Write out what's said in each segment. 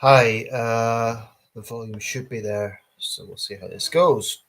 Hi, the volume should be there, so we'll see how this goes.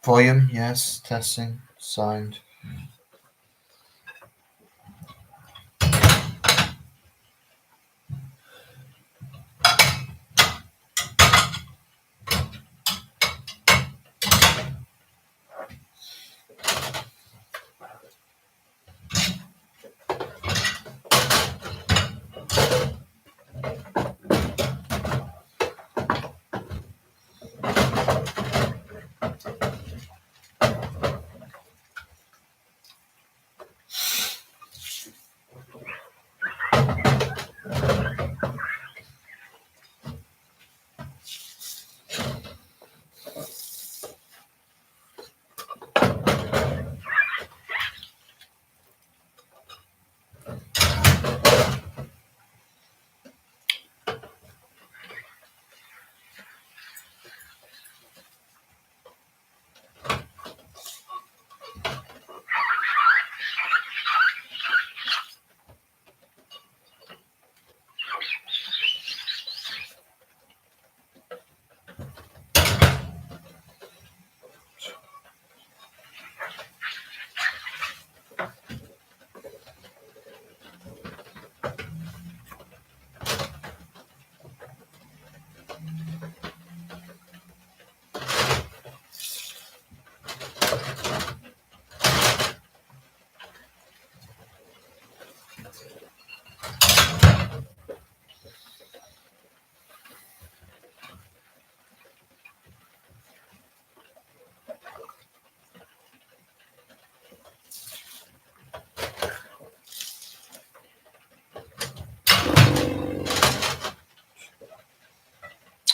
Volume, yes, testing, sound.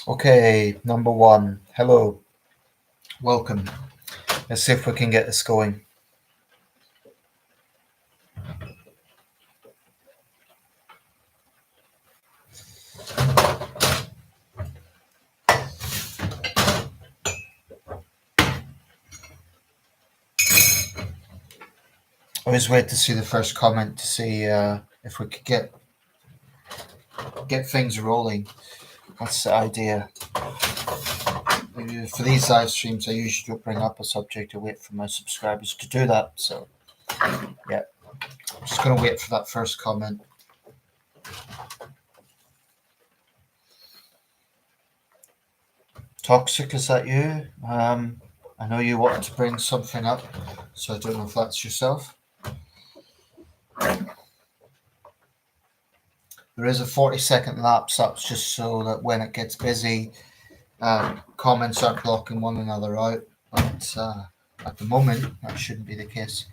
Okay, number one. Hello, welcome. Let's see if we can get this going. I always wait to see the first comment to see if we could get things rolling. That's the idea. For these live streams, I usually don't bring up a subject. I wait for my subscribers to do that. So, yeah, I'm just going to wait for that first comment. Toxic, is that you? I know you wanted to bring something up, so I don't know if that's yourself. There is a 40-second lapse. That's just so that when it gets busy, comments aren't blocking one another out. But at the moment, that shouldn't be the case.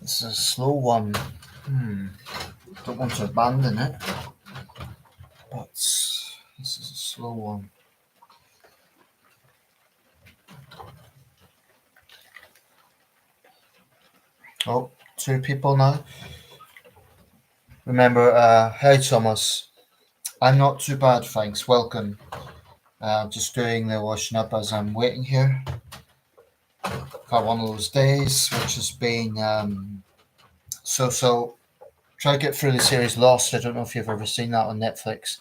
This is a slow one. Don't want to abandon it, but this is a slow one. Oh, 2 people now. Remember, hey Thomas. I'm not too bad, thanks. Welcome. Just doing the washing up as I'm waiting here. Got one of those days, which has been so. Try to get through the series Lost. I don't know if you've ever seen that on Netflix.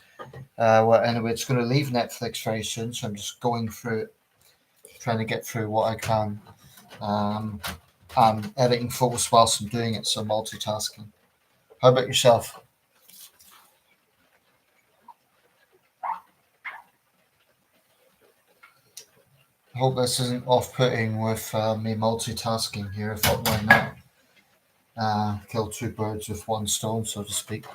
Well, anyway, it's going to leave Netflix very soon, so I'm just going through it, trying to get through what I can. I'm editing photos whilst I'm doing it, so multitasking. How about yourself? I hope this isn't off-putting with me multitasking here. I thought, why not? Kill 2 birds with 1 stone, so to speak.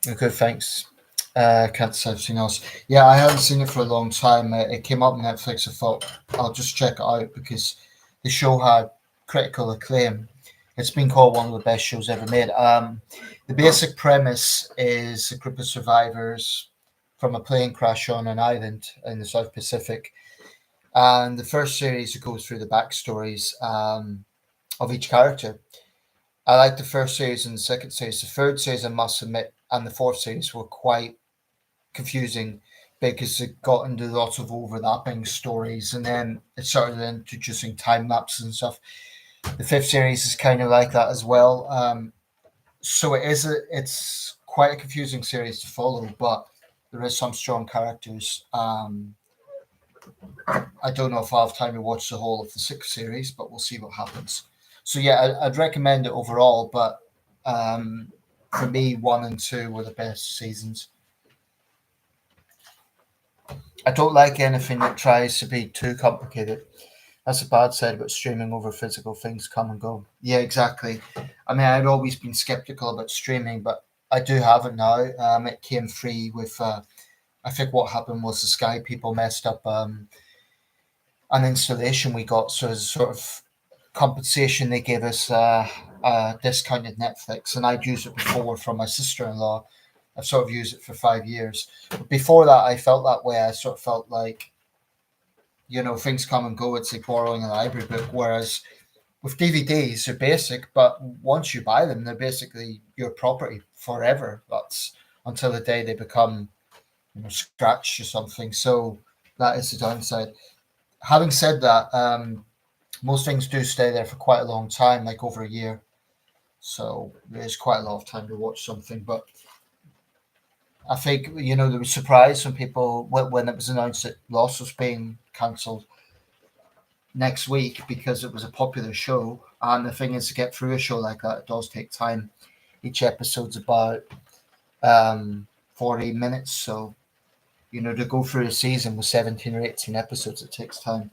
Okay, thanks. Can't say anything else. Yeah, I haven't seen it for a long time. It came up on Netflix. I thought I'll just check it out because the show had critical acclaim. It's been called one of the best shows ever made. The basic premise is a group of survivors from a plane crash on an island in the South Pacific. And the first series, it goes through the backstories of each character. I like the first series and the second series. The third series, I must admit, and the fourth series were quite confusing because it got into lots of overlapping stories and then it started introducing time lapses and stuff. The fifth series is kind of like that as well. So it's quite a confusing series to follow, but there is some strong characters. I don't know if I'll have time to watch the whole of the sixth series, but we'll see what happens. So yeah, I'd recommend it overall, but for me, 1 and 2 were the best seasons. I don't like anything that tries to be too complicated. That's a bad side about streaming over physical things come and go. Yeah, exactly. I mean, I'd always been skeptical about streaming, but I do have it now. It came free with, I think what happened was the Sky people messed up an installation we got. So as sort of compensation, they gave us discounted Netflix, and I'd used it before from my sister-in-law. I've sort of used it for 5 years. But before that, I felt that way. I sort of felt like, things come and go. It's like borrowing a library book. Whereas with DVDs, they're basic, but once you buy them, they're basically your property forever. That's until the day they become, scratched or something. So that is the downside. Having said that, most things do stay there for quite a long time, like over a year. So there's quite a lot of time to watch something. But I think, there was surprise when people, when it was announced that Lost was being cancelled next week because it was a popular show. And the thing is, to get through a show like that, it does take time. Each episode's about 40 minutes. So, To go through a season with 17 or 18 episodes, it takes time.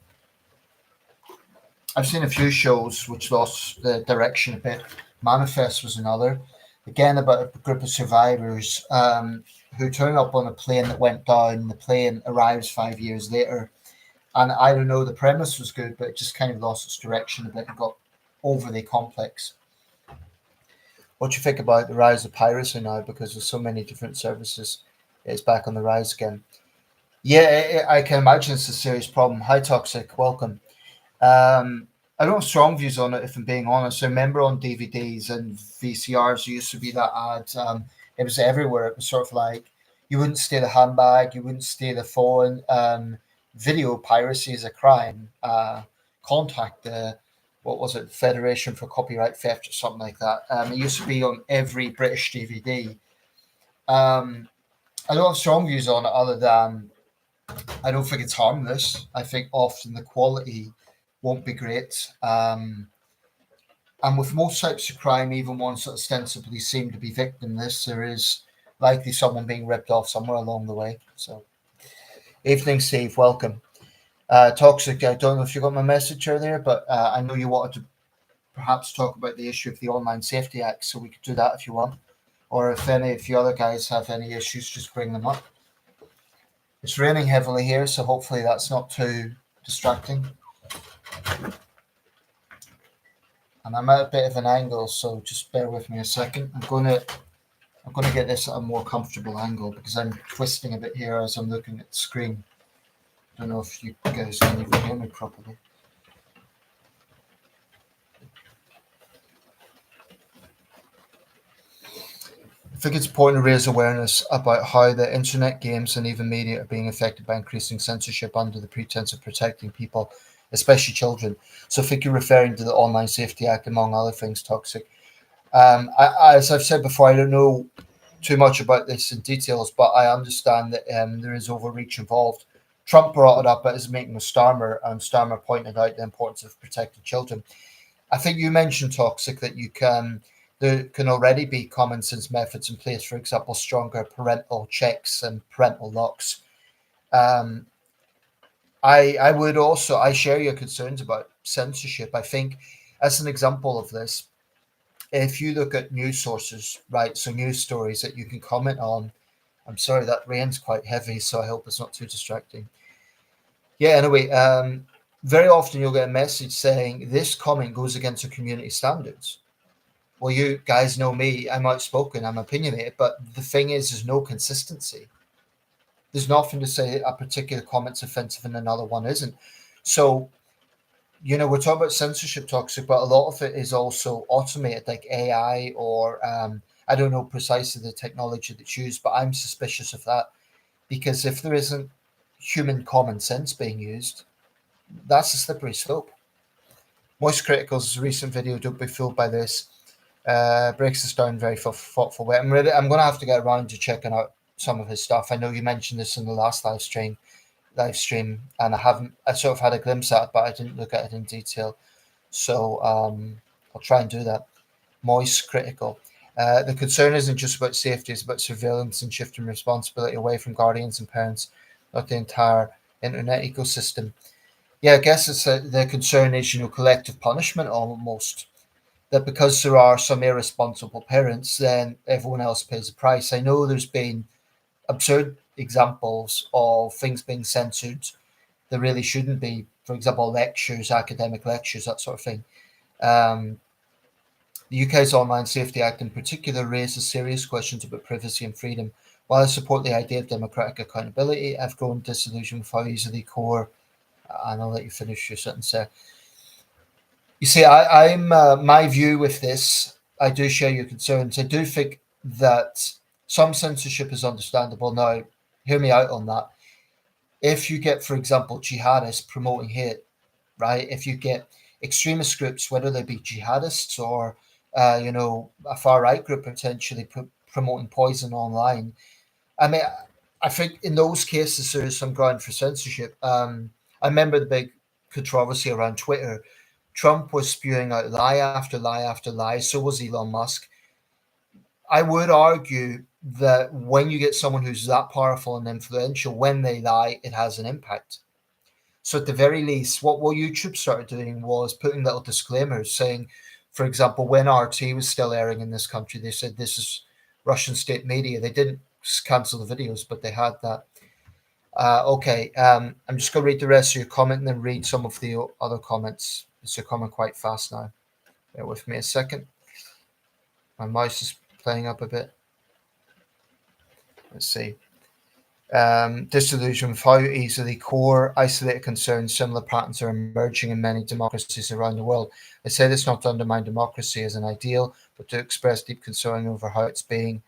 I've seen a few shows which lost the direction a bit. Manifest was another, again about a group of survivors who turn up on a plane that went down. The plane arrives 5 years later, and I don't know. The premise was good, but it just kind of lost its direction a bit and got overly complex. What do you think about the rise of piracy now? Because there's so many different services, it's back on the rise again. Yeah, I can imagine it's a serious problem. Hi, Toxic. Welcome. I don't have strong views on it, if I'm being honest. I remember on DVDs and VCRs, there used to be that ad. It was everywhere. It was sort of like you wouldn't steal the handbag, you wouldn't steal the phone. Video piracy is a crime. Contact the, what was it, Federation for Copyright Theft or something like that. It used to be on every British DVD. I don't have strong views on it other than I don't think it's harmless. I think often the quality won't be great. And with most types of crime, even ones that ostensibly seem to be victimless, there is likely someone being ripped off somewhere along the way. So, evening, Steve. Welcome. Toxic, I don't know if you got my message earlier, but I know you wanted to perhaps talk about the issue of the Online Safety Act, so we could do that if you want. Or if you other guys have any issues, just bring them up. It's raining heavily here, so hopefully that's not too distracting. And I'm at a bit of an angle, so just bear with me a second. I'm gonna get this at a more comfortable angle because I'm twisting a bit here as I'm looking at the screen. I don't know if you guys can even hear me properly. I think it's important to raise awareness about how the internet, games, and even media are being affected by increasing censorship under the pretense of protecting people, especially children. So I think you're referring to the Online Safety Act, among other things, Toxic. As I've said before, I don't know too much about this in details, but I understand that there is overreach involved. Trump brought it up at his meeting with Starmer, and Starmer pointed out the importance of protecting children. I think you mentioned, Toxic, that there can already be common sense methods in place, for example, stronger parental checks and parental locks. Um, I would also, I share your concerns about censorship. I think, as an example of this, if you look at news sources, right, so news stories that you can comment on. I'm sorry, that rain's quite heavy, so I hope it's not too distracting. Yeah, anyway, very often you'll get a message saying this comment goes against the community standards. Well, you guys know me, I'm outspoken, I'm opinionated, but the thing is, there's no consistency. There's nothing to say a particular comment's offensive and another one isn't. So, we're talking about censorship, Toxic, but a lot of it is also automated, like AI or I don't know precisely the technology that's used, but I'm suspicious of that because if there isn't human common sense being used, that's a slippery slope. Moist Critical's recent video, don't be fooled by this, breaks this down very thoughtful way. I'm going to have to get around to checking out some of his stuff. I know you mentioned this in the last live stream, and I sort of had a glimpse at it, but I didn't look at it in detail. So I'll try and do that. Moist Critical. The concern isn't just about safety, it's about surveillance and shifting responsibility away from guardians and parents, not the entire internet ecosystem. Yeah, I guess the concern is, collective punishment almost. That because there are some irresponsible parents, then everyone else pays the price. I know there's been absurd examples of things being censored that really shouldn't be. For example, lectures, academic lectures, that sort of thing. The UK's Online Safety Act in particular raises serious questions about privacy and freedom. While I support the idea of democratic accountability, I've grown disillusioned with how easily core, and I'll let you finish your sentence there. You see, I'm my view with this, I do share your concerns. I do think that some censorship is understandable. Now, hear me out on that. If you get, for example, jihadists promoting hate, right? If you get extremist groups, whether they be jihadists or, a far right group potentially promoting poison online, I mean, I think in those cases there is some ground for censorship. I remember the big controversy around Twitter. Trump was spewing out lie after lie after lie. So was Elon Musk. I would argue that when you get someone who's that powerful and influential, when they lie, it has an impact. So at the very least, what YouTube started doing was putting little disclaimers saying, for example, when RT was still airing in this country, they said this is Russian state media. They didn't cancel the videos, but they had that. Okay, I'm just going to read the rest of your comment and then read some of the other comments. It's coming quite fast now. Bear with me a second. My mouse is playing up a bit. Let's see. Disillusion with how easily core, isolated concerns, similar patterns are emerging in many democracies around the world. I say this not to undermine democracy as an ideal, but to express deep concern over how it's being.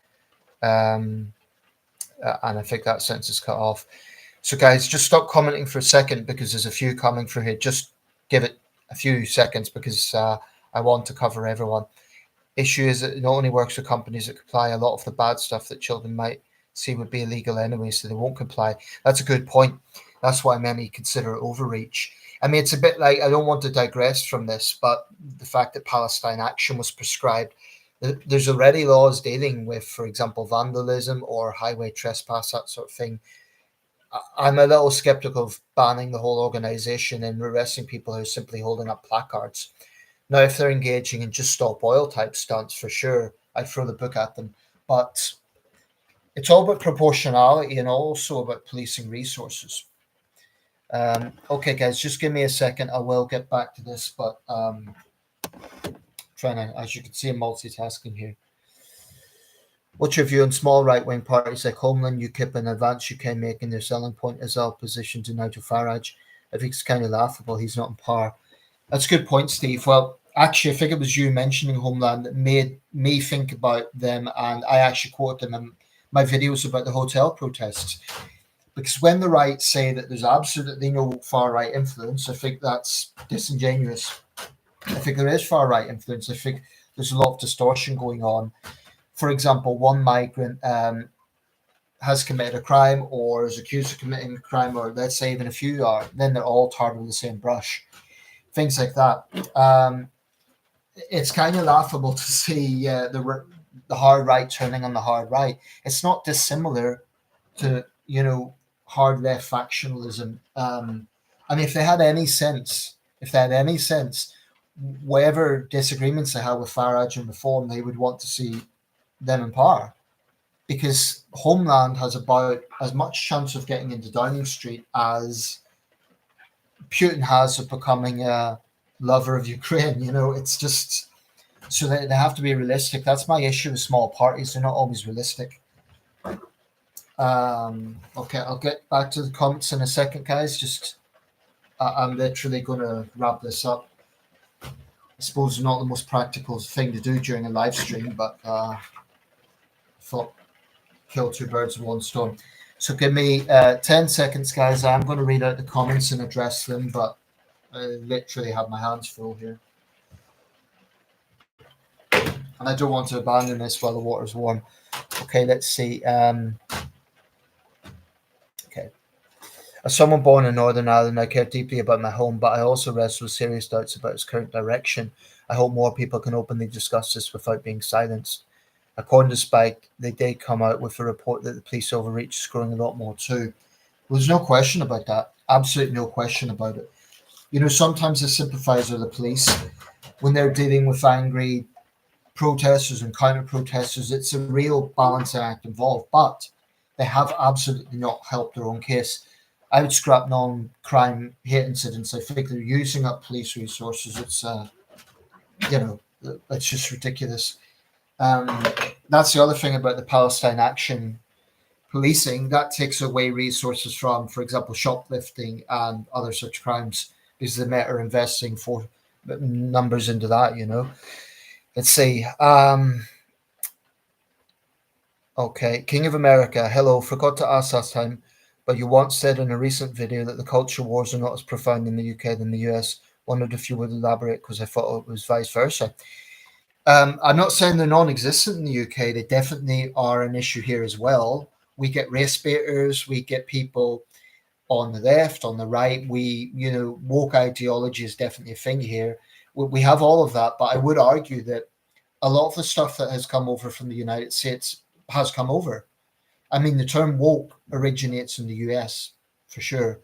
And I think that sentence is cut off. So, guys, just stop commenting for a second because there's a few coming through here. Just give it a few seconds because I want to cover everyone. Issue is that it not only works for companies that comply, a lot of the bad stuff that children might see would be illegal anyway, so they won't comply. That's a good point. That's why many consider it overreach. I mean, it's a bit like, I don't want to digress from this, but the fact that Palestine Action was prescribed, there's already laws dealing with, for example, vandalism or highway trespass, that sort of thing. I'm a little skeptical of banning the whole organization and arresting people who are simply holding up placards. Now, if they're engaging in just stop oil type stunts, for sure, I'd throw the book at them. But it's all about proportionality and also about policing resources. Okay, guys, just give me a second. I will get back to this, but trying to, as you can see, I'm multitasking here. What's your view on small right-wing parties like Homeland, UKIP, and Advance UK making their selling point as opposition to Nigel Farage? I think it's kind of laughable. He's not in power. That's a good point, Steve. Well, actually, I think it was you mentioning Homeland that made me think about them, and I actually quote them in my videos about the hotel protests. Because when the right say that there's absolutely no far-right influence, I think that's disingenuous. I think there is far-right influence. I think there's a lot of distortion going on. For example, one migrant has committed a crime or is accused of committing a crime, or let's say even a few are, then they're all tarred with the same brush. Things like that. It's kind of laughable to see the hard right turning on the hard right. It's not dissimilar to, hard left factionalism. I mean, if they had any sense, whatever disagreements they have with Farage and Reform, they would want to see them in power, because Homeland has about as much chance of getting into Downing Street as Putin has of becoming a lover of Ukraine. It's just, so they have to be realistic. That's my issue with small parties. They're not always realistic. Okay, I'll get back to the comments in a second, guys. Just, I'm literally going to wrap this up. I suppose it's not the most practical thing to do during a live stream, but thought kill two birds with one stone. So give me 10 seconds, guys. I'm going to read out the comments and address them, but I literally have my hands full here. And I don't want to abandon this while the water's warm. Okay, let's see. Okay. As someone born in Northern Ireland, I care deeply about my home, but I also wrestle with serious doubts about its current direction. I hope more people can openly discuss this without being silenced. According to Spike, they did come out with a report that the police overreach is growing a lot more too. Well, there's no question about that. Absolutely no question about it. Sometimes I sympathise with the police when they're dealing with angry protesters and counter-protesters. It's a real balancing act involved, but they have absolutely not helped their own case. I would scrap non-crime hate incidents. I think they're using up police resources. It's, it's just ridiculous. That's the other thing about the Palestine Action policing. That takes away resources from, for example, shoplifting and other such crimes, because the Met are investing for numbers into that. Let's see. Okay, King of America. Hello. Forgot to ask last time, but you once said in a recent video that the culture wars are not as profound in the UK than the US. Wondered if you would elaborate, because I thought it was vice versa. I'm not saying they're non-existent in the UK. They definitely are an issue here as well. We get race baiters. We get people on the left, on the right. Woke ideology is definitely a thing here. We have all of that, but I would argue that a lot of the stuff that has come over from the United States has come over. I mean, the term woke originates in the US for sure.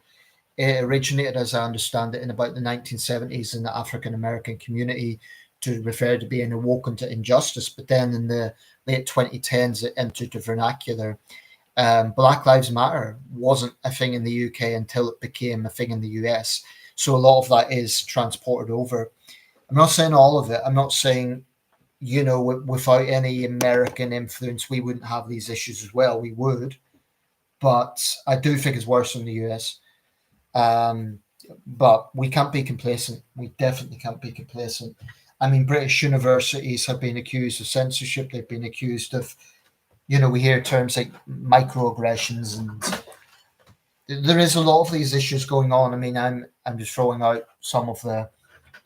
It originated, as I understand it, in about the 1970s in the African American community to refer to being awoken to injustice. But then in the late 2010s, it entered the vernacular. Black Lives Matter wasn't a thing in the UK until it became a thing in the US. So a lot of that is transported over. I'm not saying all of it. I'm not saying, without any American influence, we wouldn't have these issues as well. We would. But I do think it's worse in the US. But we can't be complacent. We definitely can't be complacent. I mean, British universities have been accused of censorship. They've been accused of, we hear terms like microaggressions, and there is a lot of these issues going on. I mean, I'm just throwing out some of the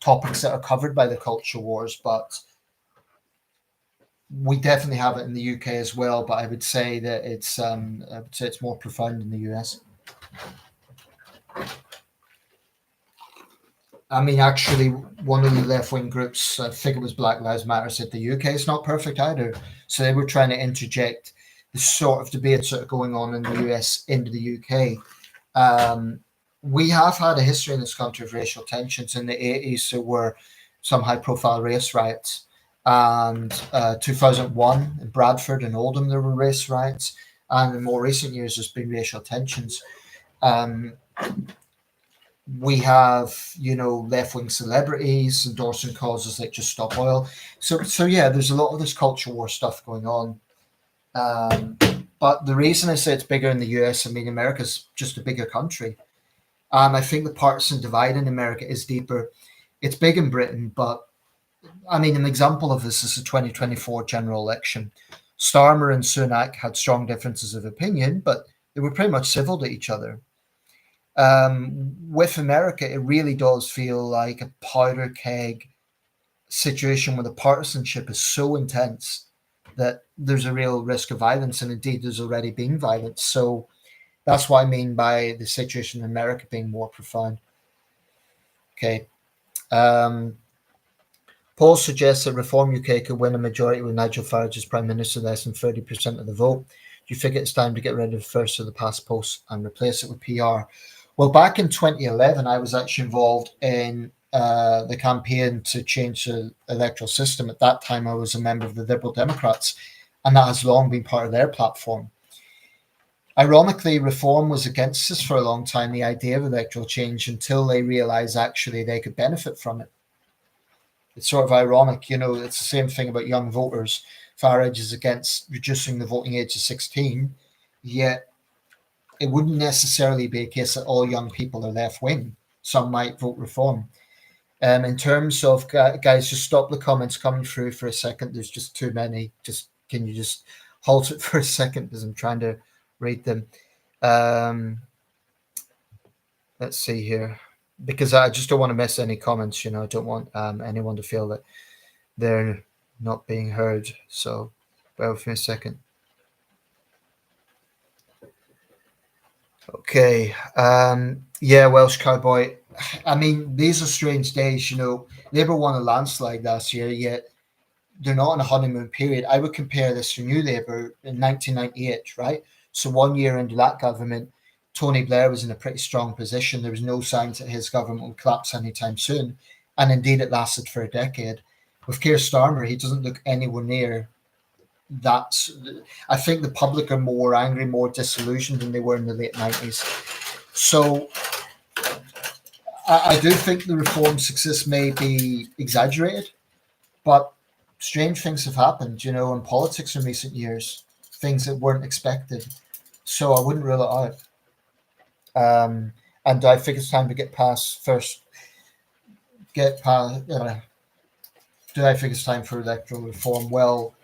topics that are covered by the culture wars, but we definitely have it in the UK as well. But I would say that it's more profound in the US. I mean, actually, one of the left wing groups, I think it was Black Lives Matter, said the UK is not perfect either. So they were trying to interject the sort of debates that are going on in the US into the UK. We have had a history in this country of racial tensions. In the 80s, there were some high profile race riots. And 2001 in Bradford and Oldham, there were race riots. And in more recent years, there's been racial tensions. We have, left-wing celebrities endorsing causes like Just Stop Oil. So yeah, there's a lot of this culture war stuff going on. But the reason I say it's bigger in the US, I mean, America's just a bigger country. I think the partisan divide in America is deeper. It's big in Britain, but I mean, an example of this is the 2024 general election. Starmer and Sunak had strong differences of opinion, but they were pretty much civil to each other. With America, it really does feel like a powder keg situation where the partisanship is so intense that there's a real risk of violence, and indeed there's already been violence. So that's what I mean by the situation in America being more profound. Okay. Paul suggests that Reform UK could win a majority with Nigel Farage as Prime Minister, less than 30% of the vote. Do you think it's time to get rid of the first of the past posts and replace it with PR? Well, back in 2011, I was actually involved in the campaign to change the electoral system. At that time, I was a member of the Liberal Democrats, and that has long been part of their platform. Ironically, Reform was against this for a long time, the idea of electoral change, until they realised actually they could benefit from it. It's sort of ironic, it's the same thing about young voters. Farage is against reducing the voting age to 16, yet it wouldn't necessarily be a case that all young people are left-wing. Some might vote Reform. In terms of, guys, just stop the comments coming through for a second. There's just too many. Can you just halt it for a second because I'm trying to read them. Let's see here. Because I just don't want to miss any comments, I don't want anyone to feel that they're not being heard. So bear with me a second. Okay. Yeah, Welsh Cowboy. I mean, these are strange days, Labour won a landslide last year, yet they're not in a honeymoon period. I would compare this to New Labour in 1998, right? So 1 year into that government, Tony Blair was in a pretty strong position. There was no signs that his government would collapse anytime soon. And indeed, it lasted for a decade. With Keir Starmer, he doesn't look anywhere near that. I think the public are more angry, more disillusioned than they were in the late 90s. So I do think the Reform success may be exaggerated, but strange things have happened, in politics in recent years, things that weren't expected. So I wouldn't rule it out. And I think it's time to get past first. Do I think it's time for electoral reform? Well,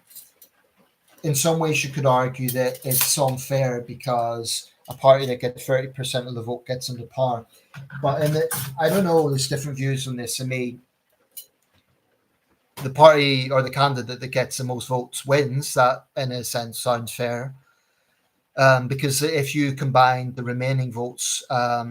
in some ways, you could argue that it's unfair because a party that gets 30% of the vote gets into power. But I don't know, there's different views on this. I mean, the party or the candidate that gets the most votes wins. That, in a sense, sounds fair. Because if you combine the remaining votes, I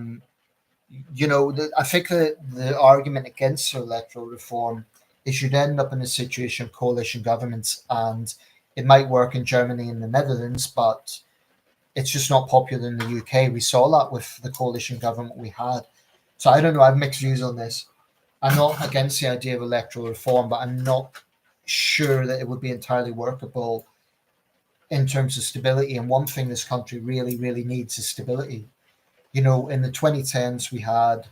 think the argument against electoral reform is you'd end up in a situation of coalition governments, and It might work in Germany and the Netherlands, but it's just not popular in the UK. We saw that with the coalition government we had. So I don't know. I have mixed views on this. I'm not against the idea of electoral reform, but I'm not sure that it would be entirely workable in terms of stability. And one thing this country really, really needs is stability. You know, in the 2010s, we had,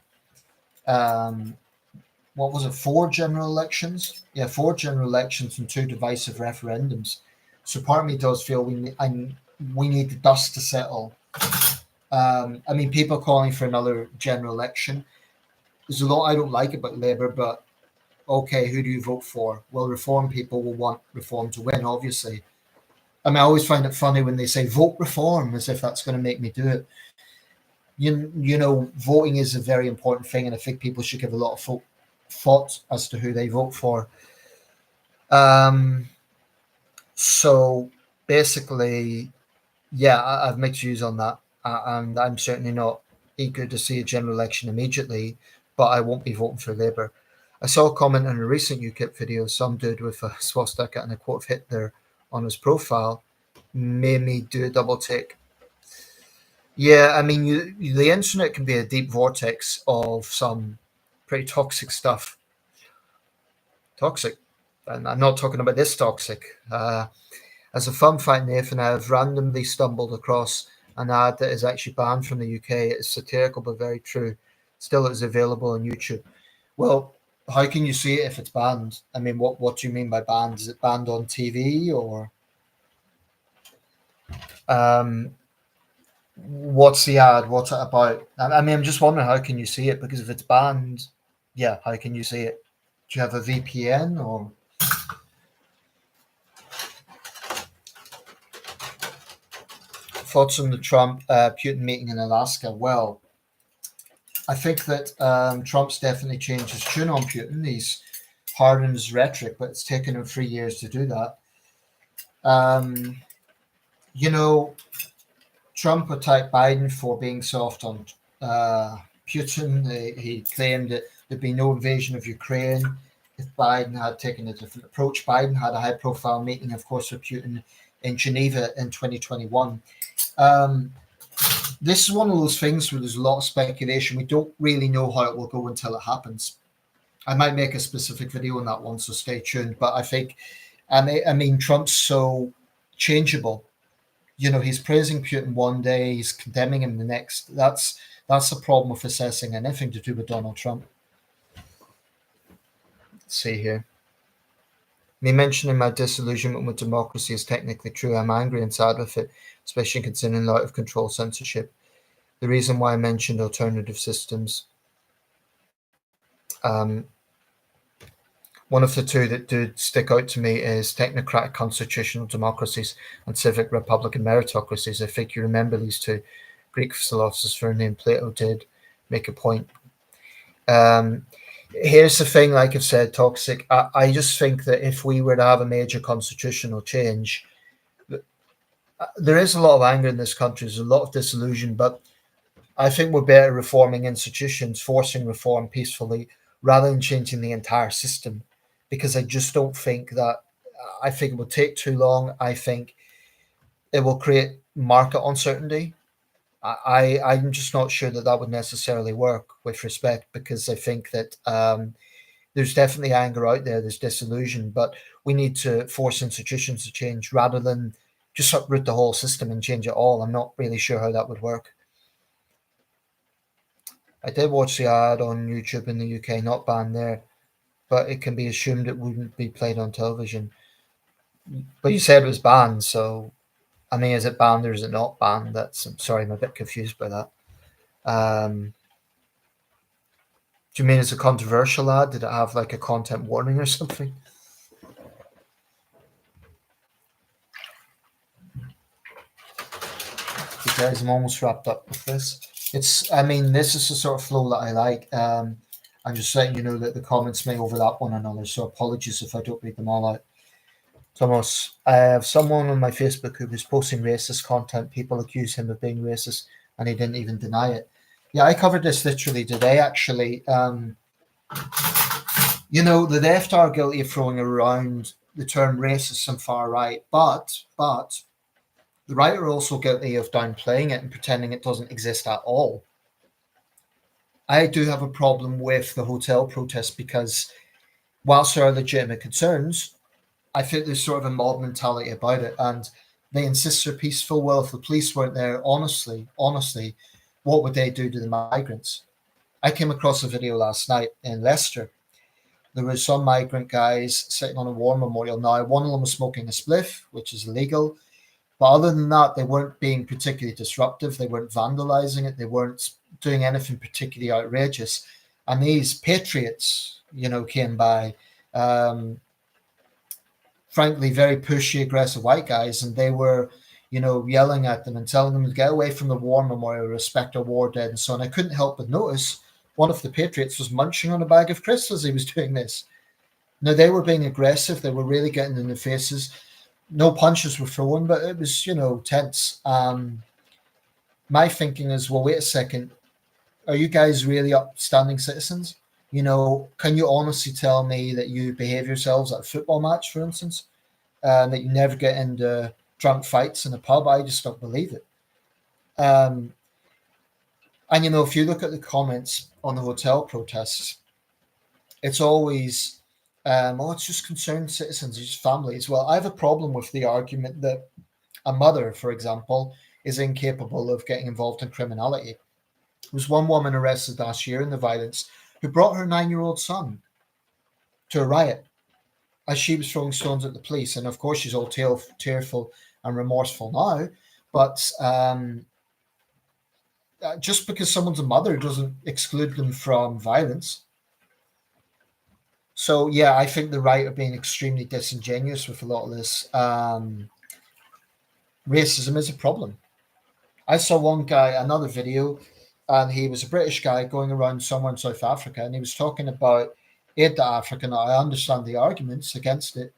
what was it, four general elections? Yeah, four general elections and two divisive referendums. So part of me does feel we need the dust to settle. I mean, people calling for another general election. There's a lot I don't like about Labour, but okay, who do you vote for? Well, reform people will want reform to win, obviously. I mean, I always find it funny when they say vote reform as if that's going to make me do it. You know, voting is a very important thing, and I think people should give a lot of thought as to who they vote for. Um, so basically, yeah, I've mixed views on that, and I'm certainly not eager to see a general election immediately, but I won't be voting for Labour. I saw a comment on a recent UKIP video, some dude with a swastika and a quote of Hitler on his profile made me do a double take. Yeah, I mean, the internet can be a deep vortex of some pretty toxic stuff. Toxic. And I'm not talking about this toxic. As a fun fact, Nathan, I have randomly stumbled across an ad that is actually banned from the UK. It's satirical but very true. Still, it's available on YouTube. Well, how can you see it if it's banned? I mean, what do you mean by banned? Is it banned on TV or um, what's the ad? What's it about? I mean, I'm just wondering how can you see it, because if it's banned, yeah, how can you see it? Do you have a VPN or? Thoughts on the Trump Putin meeting in Alaska? Well, I think that Trump's definitely changed his tune on Putin. He's hardened his rhetoric, but it's taken him 3 years to do that. You know, Trump attacked Biden for being soft on Putin. He claimed that there'd be no invasion of Ukraine if Biden had taken a different approach. Biden had a high-profile meeting, of course, with Putin in Geneva in 2021. This is one of those things where there's a lot of speculation. We don't really know how it will go until it happens. I might make a specific video on that one, so stay tuned. But I think, I mean, Trump's so changeable. You know, he's praising Putin one day, he's condemning him the next. That's the problem with assessing anything to do with Donald Trump. Let's see here. Me mentioning my disillusionment with democracy is technically true. I'm angry and sad with it, especially considering the out of control censorship. The reason why I mentioned alternative systems. One of the two that do stick out to me is technocratic constitutional democracies and civic republican meritocracies. I think you remember these two. Greek philosopher named Plato did make a point. Here's the thing, like I've said, toxic. I just think that if we were to have a major constitutional change, there is a lot of anger in this country. There's a lot of disillusion, but I think we're better reforming institutions, forcing reform peacefully, rather than changing the entire system, because I just don't think that. I think it will take too long. I think it will create market uncertainty. I'm just not sure that that would necessarily work, with respect, because I think that there's definitely anger out there, there's disillusion, but we need to force institutions to change rather than just uproot the whole system and change it all. I'm not really sure how that would work. I did watch the ad on YouTube in the UK, not banned there, but it can be assumed it wouldn't be played on television. But you said it was banned, so I mean, is it banned or is it not banned? I'm sorry, I'm a bit confused by that. Do you mean it's a controversial ad? Did it have like a content warning or something? You guys, I'm almost wrapped up with this. I mean, this is the sort of flow that I like. I'm just letting you know that the comments may overlap one another, so apologies if I don't read them all out. Thomas, I have someone on my Facebook who was posting racist content. People accuse him of being racist, and he didn't even deny it. Yeah, I covered this literally today, actually. You know, the left are guilty of throwing around the term racist and far right, but the right are also guilty of downplaying it and pretending it doesn't exist at all. I do have a problem with the hotel protest because whilst there are legitimate concerns, I think there's sort of a mob mentality about it, and they insist they're peaceful. Well, if the police weren't there, honestly, what would they do to the migrants? I came across a video last night in Leicester. There were some migrant guys sitting on a war memorial. Now, one of them was smoking a spliff, which is illegal. But other than that, they weren't being particularly disruptive. They weren't vandalizing it. They weren't doing anything particularly outrageous. And these patriots, came by, frankly, very pushy, aggressive white guys, and they were, yelling at them and telling them to get away from the war memorial, respect our war dead, and so on. I couldn't help but notice one of the patriots was munching on a bag of crisps as he was doing this. Now, they were being aggressive. They were really getting in their faces. No punches were thrown, but it was, tense. My thinking is, well, wait a second. Are you guys really upstanding citizens? Can you honestly tell me that you behave yourselves at a football match, for instance, that you never get into drunk fights in a pub? I just don't believe it. And, if you look at the comments on the hotel protests, it's always, it's just concerned citizens, it's just families. Well, I have a problem with the argument that a mother, for example, is incapable of getting involved in criminality. There was one woman arrested last year in the violence who brought her 9-year-old son to a riot as she was throwing stones at the police. And of course, she's all tearful and remorseful now. But just because someone's a mother doesn't exclude them from violence. So, yeah, I think the right are being extremely disingenuous with a lot of this. Racism is a problem. I saw one guy, another video, and he was a British guy going around somewhere in South Africa, and he was talking about aid to Africa. Now, I understand the arguments against it,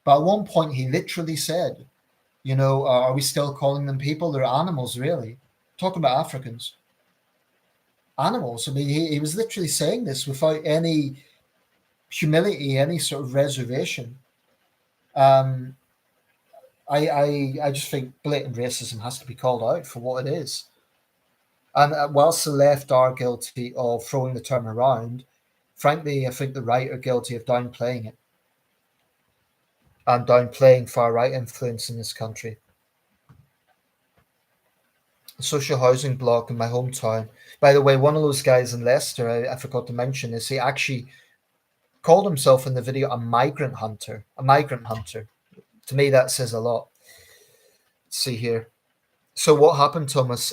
but at one point he literally said, are we still calling them people? They're animals, really. Talking about Africans. Animals. I mean, he was literally saying this without any humility, any sort of reservation. I just think blatant racism has to be called out for what it is. And whilst the left are guilty of throwing the term around, frankly, I think the right are guilty of downplaying it and downplaying far right influence in this country. A social housing block in my hometown. By the way, one of those guys in Leicester, I forgot to mention this, he actually called himself in the video a migrant hunter. A migrant hunter. To me, that says a lot. Let's see here. So what happened, Thomas?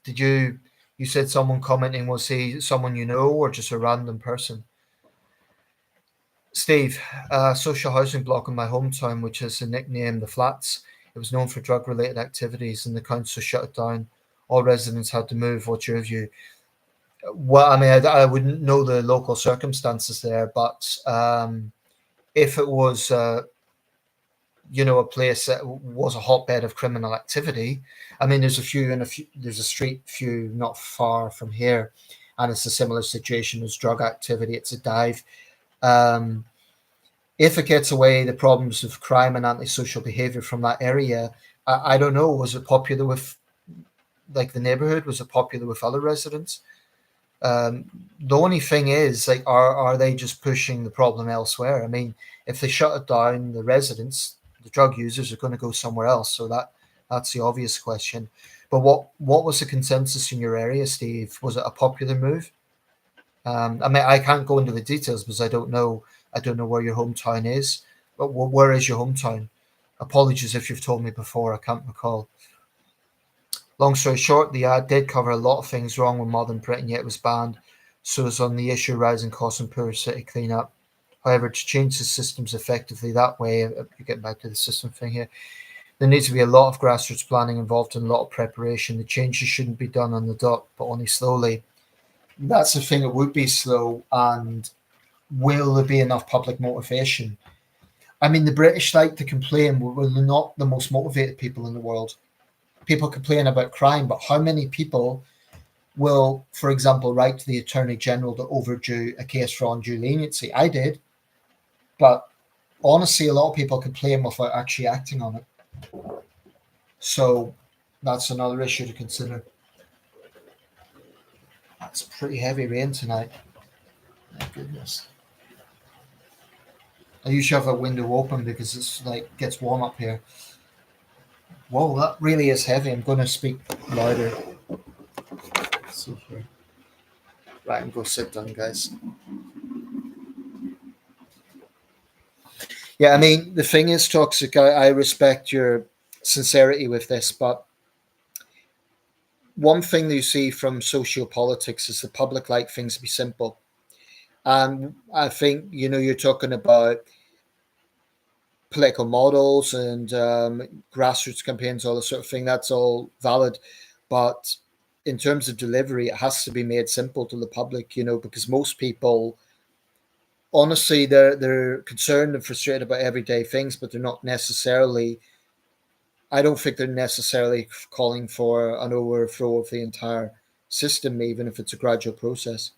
Did you said someone commenting, was he someone you know or just a random person? Steve, social housing block in my hometown, which has the nickname The Flats. It was known for drug-related activities and the council shut it down. All residents had to move. What's your view? Well, I mean, I wouldn't know the local circumstances there, but if it was, a place that was a hotbed of criminal activity, I mean, there's a street few not far from here, and it's a similar situation as drug activity. It's a dive. If it gets away the problems of crime and antisocial behavior from that area, I don't know. Was it popular with, like, the neighborhood? Was it popular with other residents? The only thing is, like, are they just pushing the problem elsewhere? I mean, if they shut it down, the residents, the drug users, are going to go somewhere else. So that's the obvious question. But what was the consensus in your area, Steve? Was it a popular move? I mean, I can't go into the details because I don't know where your hometown is. But where is your hometown? Apologies if you've told me before. I can't recall. Long story short, the ad did cover a lot of things wrong with modern Britain, yet it was banned. So it's on the issue rising costs and poor city cleanup. However, to change the systems effectively that way, you're getting back to the system thing here, there needs to be a lot of grassroots planning involved and a lot of preparation. The changes shouldn't be done on the dot, but only slowly. That's the thing, it would be slow, and will there be enough public motivation? I mean, the British like to complain we're not the most motivated people in the world. People complain about crime, but how many people will, for example, write to the Attorney General to overdo a case for undue leniency? I did, but honestly, a lot of people complain without actually acting on it. So that's another issue to consider. That's pretty heavy rain tonight. My goodness. I usually have a window open because it's like gets warm up here. Whoa, that really is heavy. I'm going to speak louder. Let's see here. Right, I'm going to sit down, guys. Yeah, I mean, the thing is, Toxic, I respect your sincerity with this, but one thing that you see from sociopolitics is the public like things to be simple. And I think, you're talking about political models and grassroots campaigns, all this sort of thing. That's all valid. But in terms of delivery, it has to be made simple to the public, because most people, honestly, they're concerned and frustrated about everyday things, but they're not necessarily. I don't think they're necessarily calling for an overthrow of the entire system, even if it's a gradual process.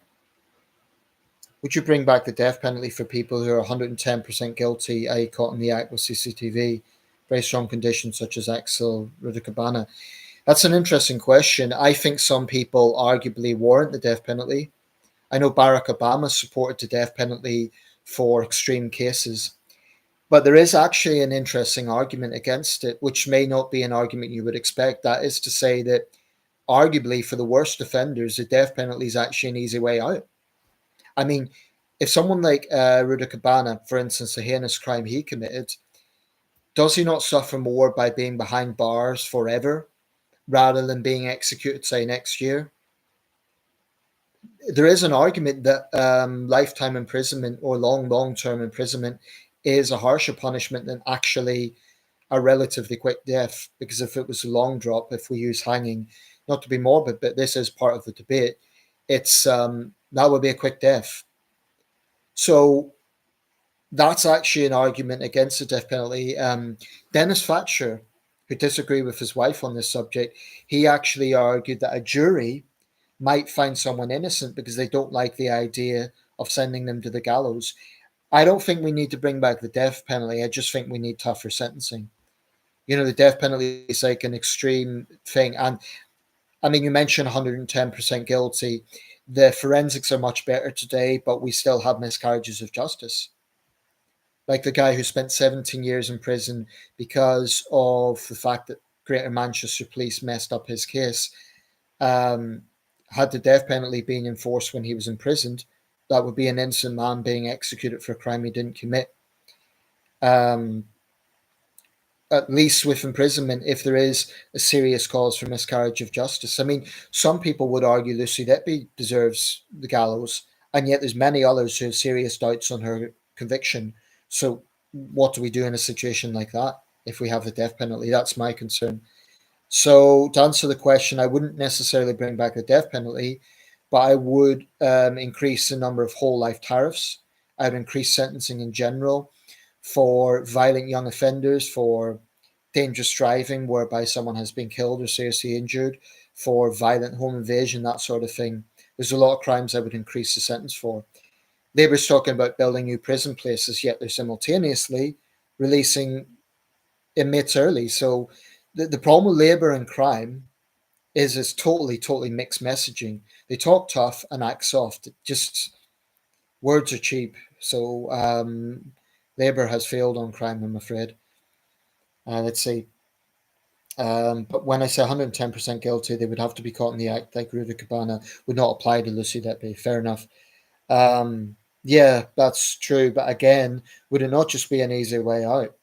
Would you bring back the death penalty for people who are 110% guilty, i.e., caught in the act with CCTV, very strong conditions such as Axel Rudakabana? That's an interesting question. I think some people arguably warrant the death penalty. I know Barack Obama supported the death penalty for extreme cases, but there is actually an interesting argument against it, which may not be an argument you would expect. That is to say that arguably for the worst offenders, the death penalty is actually an easy way out. I mean, if someone like Rudakabana, for instance, a heinous crime he committed, does he not suffer more by being behind bars forever rather than being executed, say, next year? There is an argument that lifetime imprisonment or long term imprisonment is a harsher punishment than actually a relatively quick death. Because if it was a long drop, if we use hanging, not to be morbid, but this is part of the debate, it's that would be a quick death. So that's actually an argument against the death penalty. Dennis Thatcher, who disagreed with his wife on this subject, he actually argued that a jury might find someone innocent because they don't like the idea of sending them to the gallows. I don't think we need to bring back the death penalty. I just think we need tougher sentencing. The death penalty is like an extreme thing. And I mean, you mentioned 110% guilty. The forensics are much better today, but we still have miscarriages of justice. Like the guy who spent 17 years in prison because of the fact that Greater Manchester Police messed up his case. Um, had the death penalty been enforced when he was imprisoned, that would be an innocent man being executed for a crime he didn't commit. Um, at least with imprisonment, if there is a serious cause for miscarriage of justice. I mean, some people would argue Lucy Letby deserves the gallows, and yet there's many others who have serious doubts on her conviction. So what do we do in a situation like that if we have the death penalty? That's my concern. So to answer the question, I wouldn't necessarily bring back the death penalty, but I would increase the number of whole life tariffs. I'd increase sentencing in general for violent young offenders, for dangerous driving, whereby someone has been killed or seriously injured, for violent home invasion, that sort of thing. There's a lot of crimes I would increase the sentence for. Labour's talking about building new prison places, yet they're simultaneously releasing inmates early. So the problem with Labour and crime is it's totally mixed messaging. They talk tough and act soft. Just words are cheap. So Labour has failed on crime, I'm afraid. Let's see. But when I say 110% guilty, they would have to be caught in the act, like Rudy Cabana would not apply to Lucy Letby. Fair enough. Yeah, that's true. But again, would it not just be an easy way out?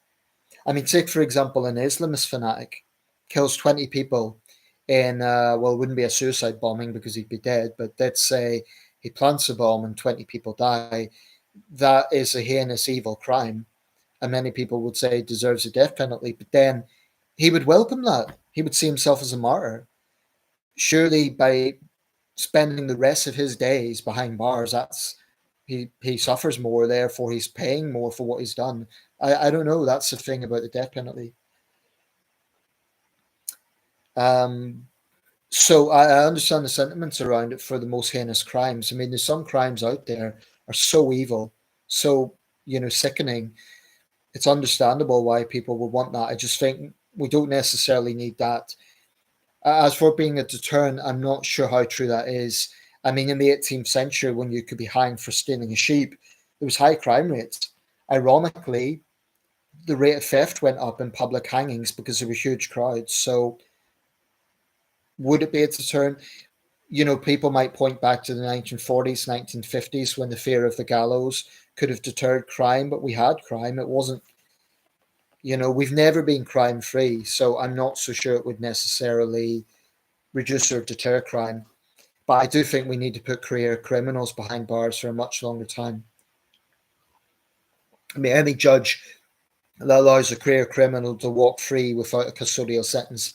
I mean, take, for example, an Islamist fanatic kills 20 people in, well, it wouldn't be a suicide bombing because he'd be dead, but let's say he plants a bomb and 20 people die. That is a heinous, evil crime. And many people would say deserves a death penalty, but then he would welcome that. He would see himself as a martyr. Surely by spending the rest of his days behind bars, that's he suffers more, therefore he's paying more for what he's done. I don't know. That's the thing about the death penalty. Um, so I understand the sentiments around it for the most heinous crimes. I mean, there's some crimes out there are so evil, so sickening. it's understandable why people would want that. I just think we don't necessarily need that. As for being a deterrent, I'm not sure how true that is. I mean, in the 18th century, when you could be hanged for stealing a sheep, there was high crime rates. Ironically, the rate of theft went up in public hangings because there were huge crowds. So, would it be a deterrent? People might point back to the 1940s, 1950s when the fear of the gallows could have deterred crime, but we had crime. It wasn't, we've never been crime free. So, I'm not so sure it would necessarily reduce or deter crime. But I do think we need to put career criminals behind bars for a much longer time. I mean, any judge that allows a career criminal to walk free without a custodial sentence,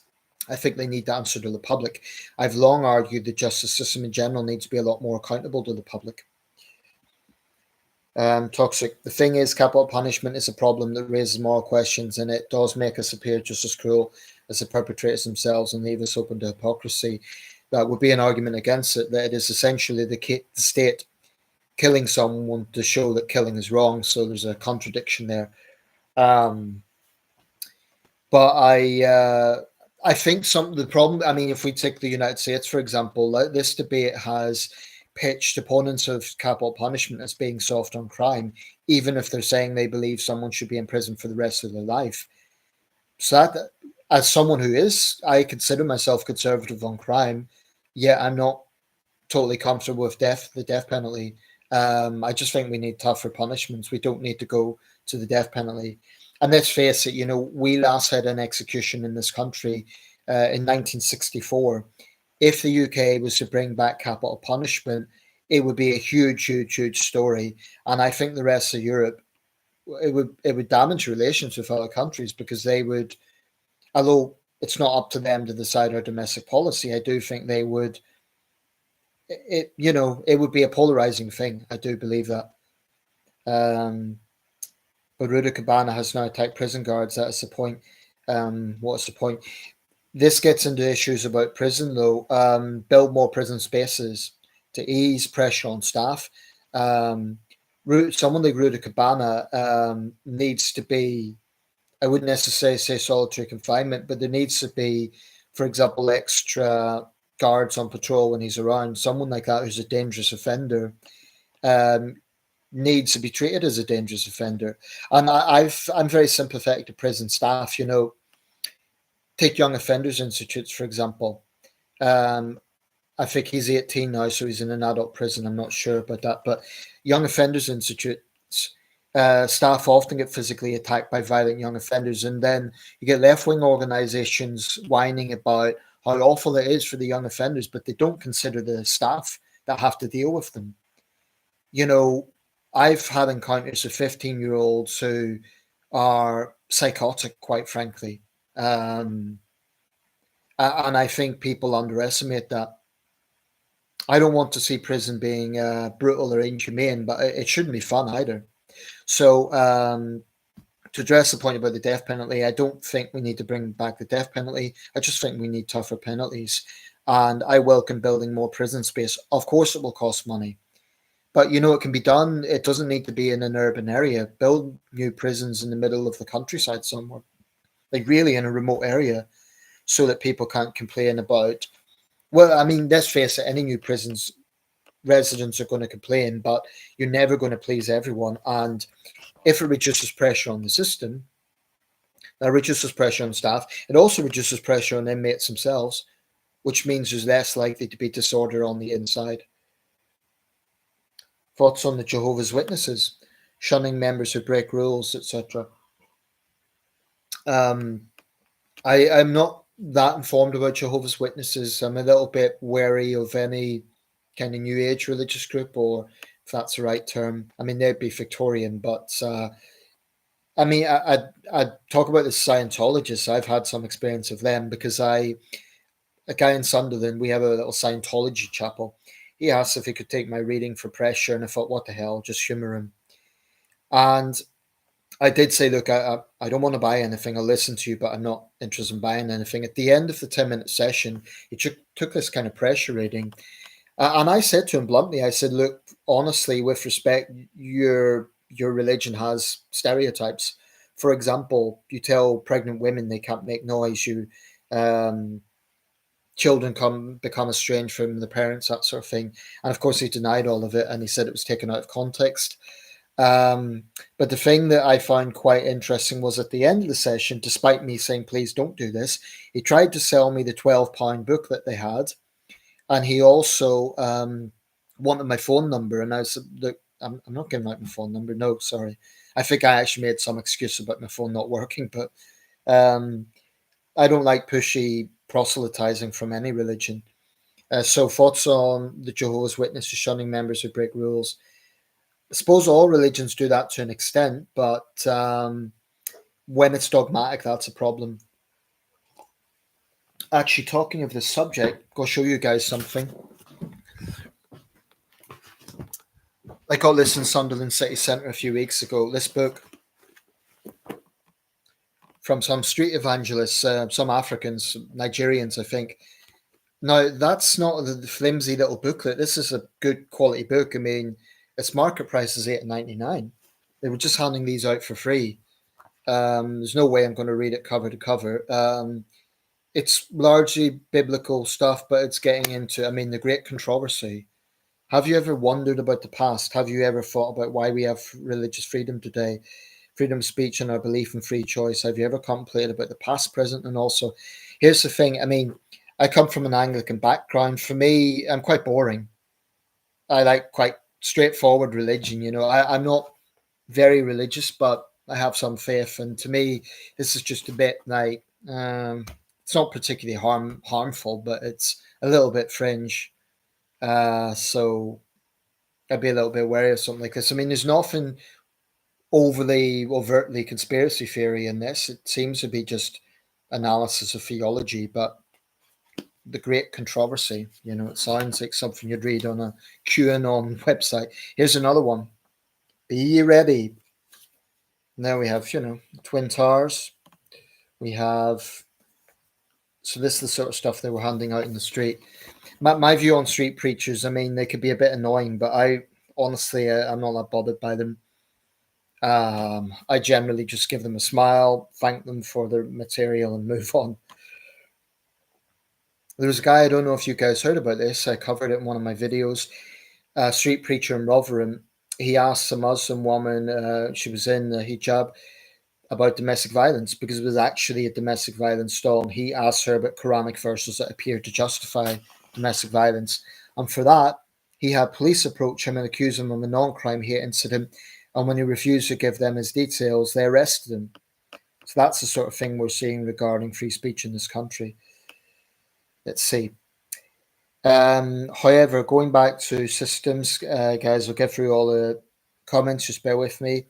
I think they need to answer to the public. I've long argued the justice system in general needs to be a lot more accountable to the public. Toxic. The thing is, capital punishment is a problem that raises moral questions, and it does make us appear just as cruel as the perpetrators themselves and leave us open to hypocrisy. That would be an argument against it, that it is essentially the state killing someone to show that killing is wrong. So there's a contradiction there. But I think the problem. I mean, if we take the United States for example, this debate has pitched opponents of capital punishment as being soft on crime, even if they're saying they believe someone should be in prison for the rest of their life. So that, as someone who I consider myself conservative on crime, yet I'm not totally comfortable with the death penalty. I just think we need tougher punishments. We don't need to go to the death penalty. And let's face it, we last had an execution in this country in 1964. If the UK was to bring back capital punishment, it would be a huge, huge, huge story. And I think the rest of Europe, it would damage relations with other countries because they would, although it's not up to them to decide our domestic policy, I do think they would. It would be a polarizing thing. I do believe that. But Ruda Cabana has now attacked prison guards. That is the point. What's the point? This gets into issues about prison, though. Build more prison spaces to ease pressure on staff. Someone like Ruda Cabana needs to be, I wouldn't necessarily say solitary confinement, but there needs to be, for example, extra guards on patrol when he's around. Someone like that who's a dangerous offender needs to be treated as a dangerous offender. And I'm very sympathetic to prison staff. Take Young Offenders Institutes, for example. I think he's 18 now, so he's in an adult prison. I'm not sure about that. But Young Offenders Institutes, staff often get physically attacked by violent young offenders. And then you get left-wing organizations whining about how awful it is for the young offenders, but they don't consider the staff that have to deal with them. I've had encounters with 15-year-olds who are psychotic, quite frankly. And I think people underestimate that. I don't want to see prison being brutal or inhumane, but it shouldn't be fun either. So to address the point about the death penalty, I don't think we need to bring back the death penalty. I just think we need tougher penalties. And I welcome building more prison space. Of course, it will cost money. But it can be done. It doesn't need to be in an urban area. Build new prisons in the middle of the countryside somewhere, like really in a remote area, so that people can't complain about. Well, I mean, let's face it, any new prisons, residents are going to complain, but you're never going to please everyone. And if it reduces pressure on the system, that reduces pressure on staff. It also reduces pressure on inmates themselves, which means there's less likely to be disorder on the inside. Thoughts on the Jehovah's Witnesses, shunning members who break rules, etc. I'm not that informed about Jehovah's Witnesses. I'm a little bit wary of any kind of New Age religious group, or if that's the right term. I mean, they'd be Victorian, but I mean, I talk about the Scientologists. I've had some experience of them because a guy in Sunderland, we have a little Scientology chapel. He asked if he could take my reading for pressure, and I thought, what the hell, just humor him. And I did say, look, I don't want to buy anything. I'll listen to you, but I'm not interested in buying anything. At the end of the 10-minute session, he took this kind of pressure reading. And I said to him bluntly, I said, look, honestly, with respect, your religion has stereotypes For example, you tell pregnant women they can't make noise. Um, Children become estranged from the parents, that sort of thing. And of course, he denied all of it, and he said it was taken out of context. Um, but the thing that I found quite interesting was at the end of the session, despite me saying, please don't do this, he tried to sell me the £12 book that they had. And he also wanted my phone number. And I said, look, I'm not giving out my phone number. No, sorry. I think I actually made some excuse about my phone not working. But um, I don't like pushy proselytizing from any religion. So thoughts on the Jehovah's Witnesses shunning members who break rules? I suppose all religions do that to an extent, but when it's dogmatic, that's a problem. Actually, talking of this subject, I'll show you guys something. I got this in Sunderland City Centre a few weeks ago. This book from some street evangelists, some Africans, Nigerians, I think. Now, that's not the flimsy little booklet. This is a good quality book. I mean, its market price is £8.99. They were just handing these out for free. There's no way I'm going to read it cover to cover. It's largely biblical stuff, but it's getting into, I mean, the great controversy. Have you ever wondered about the past? Have you ever thought about why we have religious freedom today, freedom of speech, and our belief in free choice? Have you ever contemplated about the past, present, and also? Here's the thing. I mean, I come from an Anglican background. For me, I'm quite boring. I like quite straightforward religion. I'm not very religious, but I have some faith. And to me, this is just a bit like it's not particularly harmful, but it's a little bit fringe. So I'd be a little bit wary of something like this. I mean, there's nothing overly overtly conspiracy theory in this. It seems to be just analysis of theology, but the great controversy, it sounds like something you'd read on a QAnon website. Here's another one. Be ye ready. Now we have, Twin Towers. We have, so this is the sort of stuff they were handing out in the street. My view on street preachers, I mean, they could be a bit annoying, but honestly, I'm not that bothered by them. I generally just give them a smile, thank them for their material, and move on. There's a guy, I don't know if you guys heard about this, I covered it in one of my videos, a street preacher in Rotherham. He asked a Muslim woman, she was in the hijab, about domestic violence, because it was actually a domestic violence stall. And he asked her about Quranic verses that appeared to justify domestic violence. And for that, he had police approach him and accuse him of a non-crime hate incident. And when he refused to give them his details, they arrested him. So that's the sort of thing we're seeing regarding free speech in this country. Let's see. However, going back to systems, guys, I'll get through all the comments, just bear with me.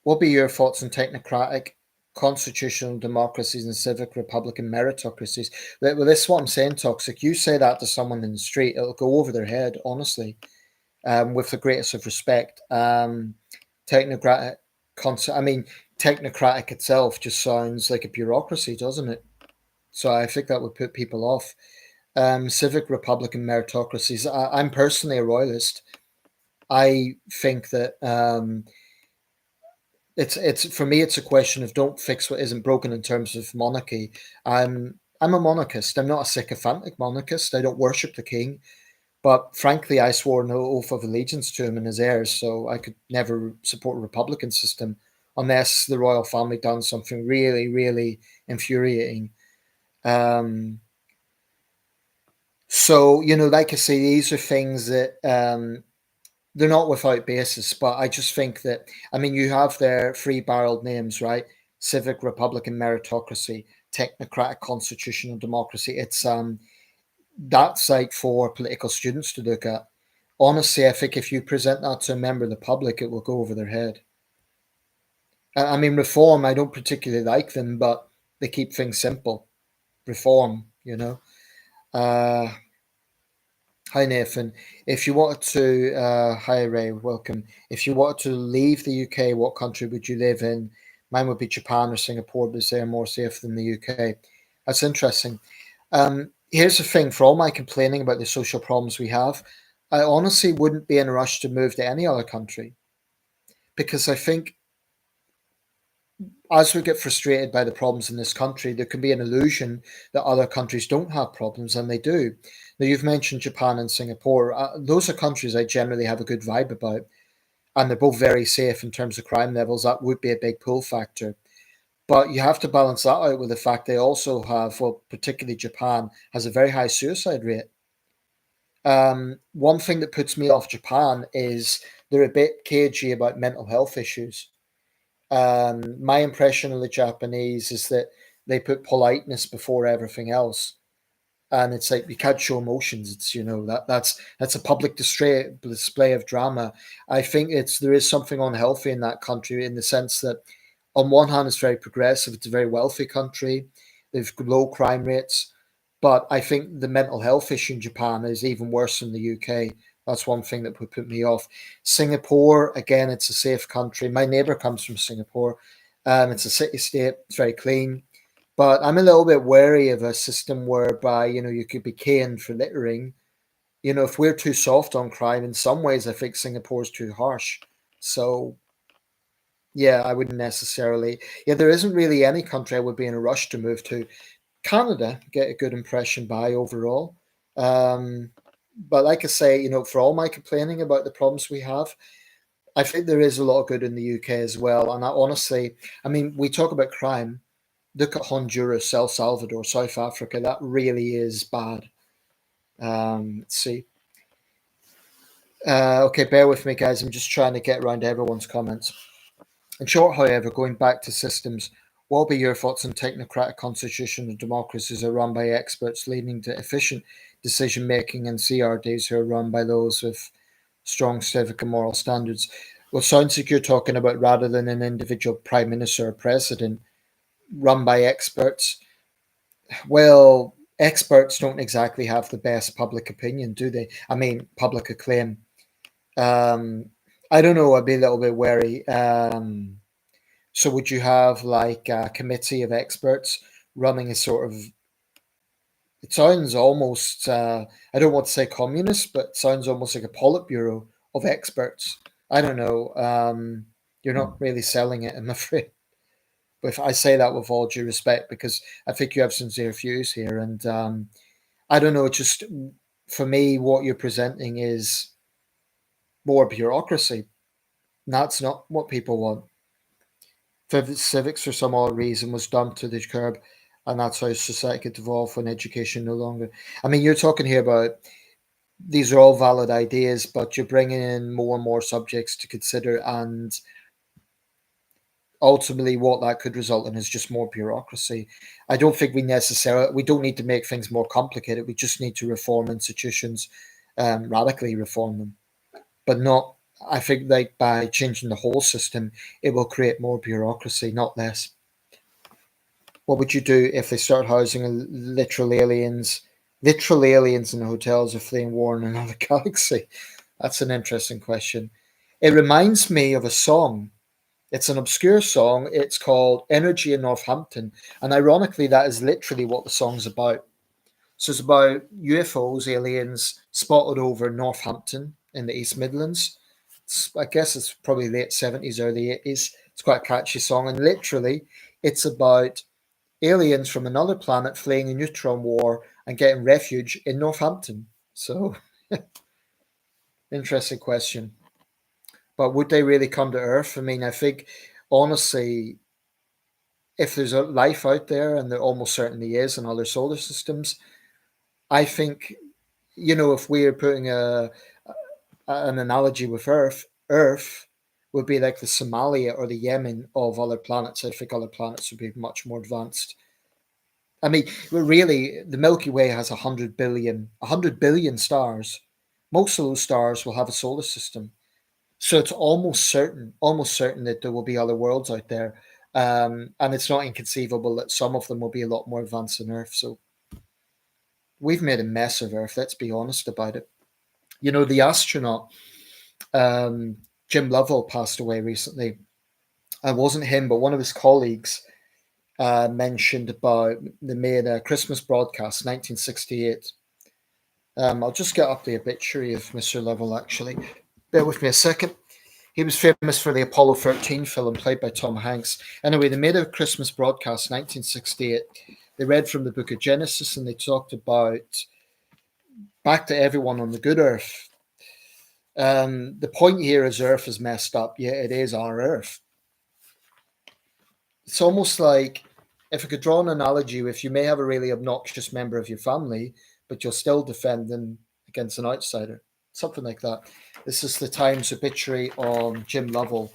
What be your thoughts on technocratic constitutional democracies and civic republican meritocracies? Well, this is what I'm saying, Toxic. You say that to someone in the street, it'll go over their head, honestly, with the greatest of respect. Technocratic itself just sounds like a bureaucracy, doesn't it? So I think that would put people off. Civic republican meritocracies. I'm personally a royalist. I think that it's for me, it's a question of don't fix what isn't broken in terms of monarchy. I'm a monarchist. I'm not a sycophantic monarchist. I don't worship the king, but frankly, I swore no oath of allegiance to him and his heirs, so I could never support a republican system unless the royal family done something really, really infuriating. So like I say, these are things that they're not without basis, but I just think that, I mean, you have their three-barreled names, right? Civic, republican, meritocracy, technocratic, constitutional democracy. It's that's like for political students to look at. Honestly, I think if you present that to a member of the public, it will go over their head. I mean, reform, I don't particularly like them, but they keep things simple. Reform, Hi Nathan. If you wanted to, hi Ray, welcome. If you wanted to leave the UK, what country would you live in? Mine would be Japan or Singapore, because they are more safe than the UK. That's interesting. Here's the thing: for all my complaining about the social problems we have, I honestly wouldn't be in a rush to move to any other country, because I think as we get frustrated by the problems in this country, there can be an illusion that other countries don't have problems, and they do. Now, you've mentioned Japan and Singapore. Those are countries I generally have a good vibe about, and they're both very safe in terms of crime levels. That would be a big pull factor. But you have to balance that out with the fact they also have, well, particularly Japan, has a very high suicide rate. One thing that puts me off Japan is they're a bit cagey about mental health issues. My impression of the Japanese is that they put politeness before everything else, and it's like you can't show emotions. It's that's a public display of drama. I think there is something unhealthy in that country in the sense that on one hand it's very progressive. It's a very wealthy country. They've low crime rates, but I think the mental health issue in Japan is even worse than the UK. That's one thing that would put me off. Singapore, again, it's a safe country. My neighbor comes from Singapore. It's a city state. It's very clean. But I'm a little bit wary of a system whereby, you could be caned for littering. If we're too soft on crime, in some ways, I think Singapore's too harsh. So, yeah, I wouldn't necessarily. Yeah, there isn't really any country I would be in a rush to move to. Canada, get a good impression by overall. Um, but like I say, for all my complaining about the problems we have, I think there is a lot of good in the UK as well. And I mean, we talk about crime. Look at Honduras, El Salvador, South Africa. That really is bad. Let's see. Okay, bear with me, guys. I'm just trying to get around to everyone's comments. In short, however, going back to systems, what will be your thoughts on technocratic constitutional democracies are run by experts leading to efficient decision making and CRDs who are run by those with strong civic and moral standards? Well, sounds like you're talking about rather than an individual prime minister or president run by experts. Well, experts don't exactly have the best public opinion, do they? I mean, public acclaim. Um, I don't know. I'd be a little bit wary. So would you have like a committee of experts running a sort of? It sounds almost. I don't want to say communist, but it sounds almost like a politburo of experts. I don't know. You're not really selling it, I'm afraid. But if I say that with all due respect, because I think you have sincere views here, and I don't know. Just for me, what you're presenting is more bureaucracy. And that's not what people want. Civics, for some odd reason, was dumped to the curb, and that's how society could evolve when education no longer. I mean, you're talking here about these are all valid ideas, but you're bringing in more and more subjects to consider, and ultimately, what that could result in is just more bureaucracy. I don't think we don't need to make things more complicated. We just need to reform institutions, radically reform them, but not. I think like by changing the whole system, it will create more bureaucracy, not less. What would you do if they start housing literal aliens in hotels if they war in another galaxy? That's an interesting question. It reminds me of a song. It's an obscure song. It's called Energy in Northampton. And ironically, that is literally what the song's about. So it's about UFOs, aliens spotted over Northampton in the East Midlands. I guess it's probably late 70s, early 80s. It's quite a catchy song. And literally, it's about aliens from another planet fleeing a neutron war and getting refuge in Northampton. So, interesting question. But would they really come to Earth? I mean, I think honestly, if there's a life out there, and there almost certainly is in other solar systems, I think if we are putting an analogy with Earth would be like the Somalia or the Yemen of other planets. I think other planets would be much more advanced. I mean, really, the Milky Way has 100 billion stars. Most of those stars will have a solar system. So it's almost certain that there will be other worlds out there. And it's not inconceivable that some of them will be a lot more advanced than Earth. So we've made a mess of Earth. Let's be honest about it. The astronaut, Jim Lovell, passed away recently. It wasn't him, but one of his colleagues mentioned about they made a Christmas broadcast, 1968. I'll just get up the obituary of Mr. Lovell, actually. Bear with me a second. He was famous for the Apollo 13 film played by Tom Hanks. Anyway, they made a Christmas broadcast in 1968. They read from the book of Genesis and they talked about back to everyone on the good earth. The point here is Earth is messed up. Yeah, it is our Earth. It's almost like, if I could draw an analogy, if you may have a really obnoxious member of your family, but you'll still defend them against an outsider, something like that. This is the Times obituary on Jim Lovell,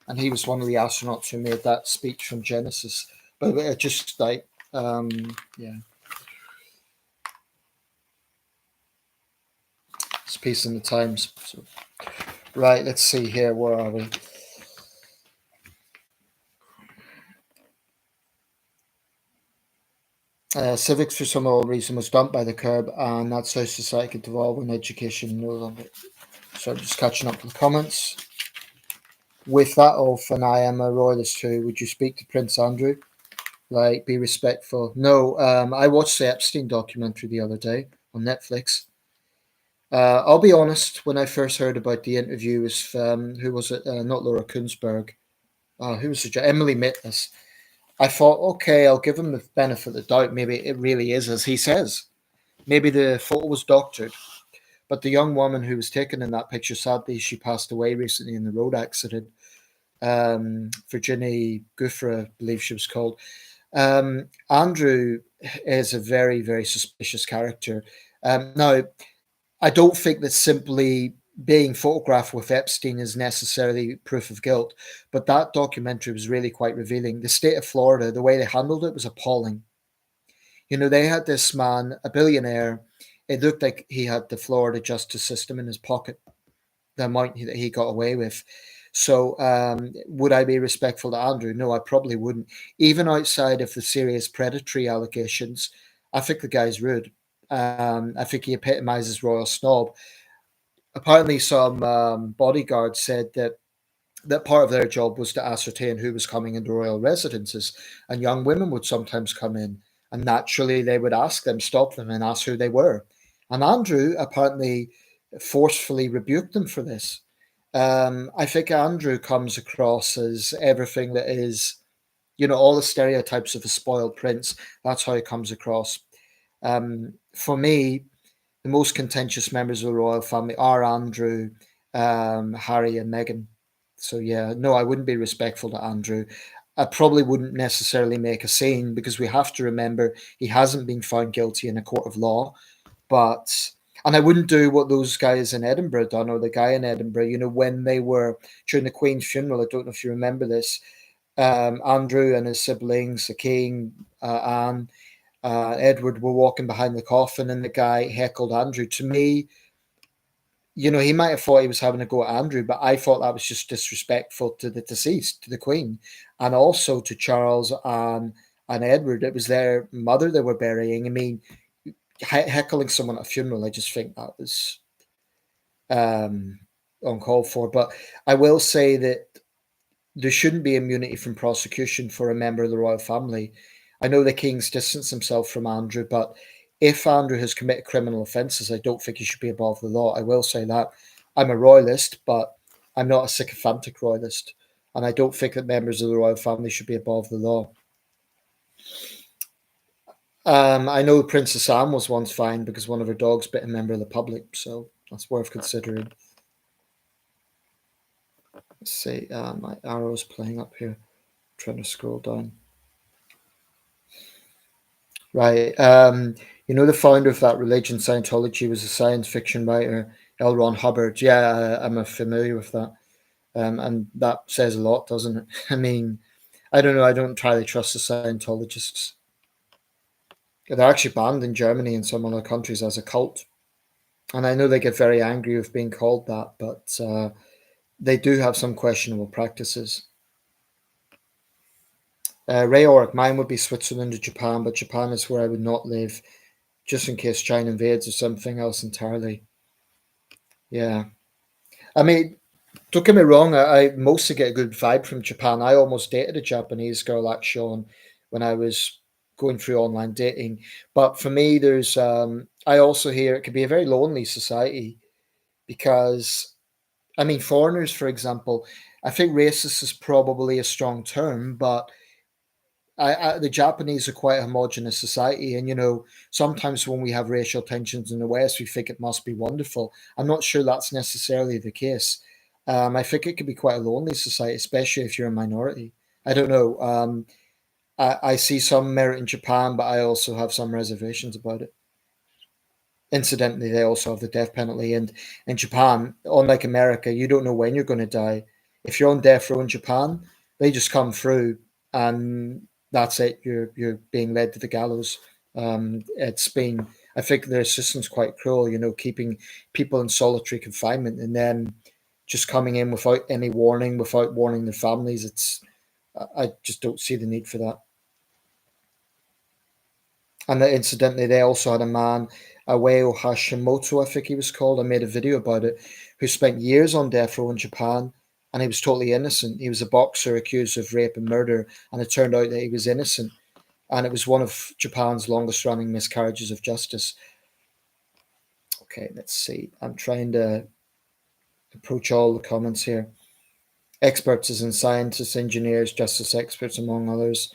and he was one of the astronauts who made that speech from Genesis. But it just like, yeah, it's a piece in the Times. So, right, let's see here. Where are we? Civics, for some odd reason, was dumped by the curb, and that's how society could devolve when education no longer. So I'm just catching up with the comments. With that off, and I am a royalist too, would you speak to Prince Andrew? Like, be respectful. No, I watched the Epstein documentary the other day on Netflix. I'll be honest, when I first heard about the interview, was who was it? Not Laura Kunsberg. Who was it? Emily Mitness. I thought, okay, I'll give him the benefit of the doubt. Maybe it really is as he says. Maybe the photo was doctored. But the young woman who was taken in that picture, sadly, she passed away recently in the road accident. Virginie Gouffre, I believe she was called. Andrew is a very, very suspicious character. Now, I don't think that simply being photographed with Epstein is necessarily proof of guilt, but that documentary was really quite revealing. The state of Florida, the way they handled it was appalling. You know, they had this man, a billionaire. It looked like he had the Florida justice system in his pocket, the amount that he got away with. So, would I be respectful to Andrew? No, I probably wouldn't. Even outside of the serious predatory allegations, I think the guy's rude. I think he epitomizes royal snob. Apparently, some bodyguards said that part of their job was to ascertain who was coming into royal residences, and young women would sometimes come in, and naturally they would ask them, stop them, and ask who they were. And Andrew apparently forcefully rebuked them for this. I think Andrew comes across as everything that is, all the stereotypes of a spoiled prince. That's how he comes across. For me, the most contentious members of the royal family are Andrew, Harry, and Meghan. So yeah, no, I wouldn't be respectful to Andrew. I probably wouldn't necessarily make a scene because we have to remember he hasn't been found guilty in a court of law. But and I wouldn't do what those guys in Edinburgh done or the guy in Edinburgh. When they were during the Queen's funeral. I don't know if you remember this. Andrew and his siblings, the King, Anne, Edward, were walking behind the coffin, and the guy heckled Andrew. To me, he might have thought he was having a go at Andrew, but I thought that was just disrespectful to the deceased, to the Queen, and also to Charles and Edward. It was their mother they were burying. I mean, heckling someone at a funeral, I just think that was uncalled for. But I will say that there shouldn't be immunity from prosecution for a member of the royal family. I know the King's distanced himself from Andrew, but if Andrew has committed criminal offences, I don't think he should be above the law. I will say that. I'm a royalist, but I'm not a sycophantic royalist. And I don't think that members of the royal family should be above the law. I know Princess Anne was once fined because one of her dogs bit a member of the public, so that's worth considering. Let's see, my arrow's playing up here. I'm trying to scroll down. Right. The founder of that religion, Scientology, was a science fiction writer, L. Ron Hubbard. Yeah, I'm familiar with that. And that says a lot, doesn't it? I mean, I don't know. I don't entirely trust the Scientologists. They're actually banned in Germany and some other countries as a cult. And I know they get very angry with being called that, but they do have some questionable practices. Ray Orrick, mine would be Switzerland or Japan, but Japan is where I would not live, just in case China invades or something else entirely. Yeah. I mean, don't get me wrong, I mostly get a good vibe from Japan. I almost dated a Japanese girl, actually, when I was going through online dating. But for me, I also hear it can be a very lonely society because I mean, foreigners, for example, I think racist is probably a strong term, but the Japanese are quite a homogenous society, and sometimes when we have racial tensions in the West, we think it must be wonderful. I'm not sure that's necessarily the case. I think it could be quite a lonely society, especially if you're a minority. I don't know. I see some merit in Japan, but I also have some reservations about it. Incidentally, they also have the death penalty, and in Japan, unlike America, you don't know when you're going to die. If you're on death row in Japan, they just come through, and that's it. You're being led to the gallows. It's been, I think, their system's quite cruel. Keeping people in solitary confinement and then just coming in without any warning, without warning their families. I just don't see the need for that. And incidentally, they also had a man, Aweo Hashimoto, I think he was called. I made a video about it, who spent years on death row in Japan, and he was totally innocent. He was a boxer accused of rape and murder, and it turned out that he was innocent. And it was one of Japan's longest running miscarriages of justice. Okay, let's see. I'm trying to approach all the comments here. Experts as in scientists, engineers, justice experts, among others.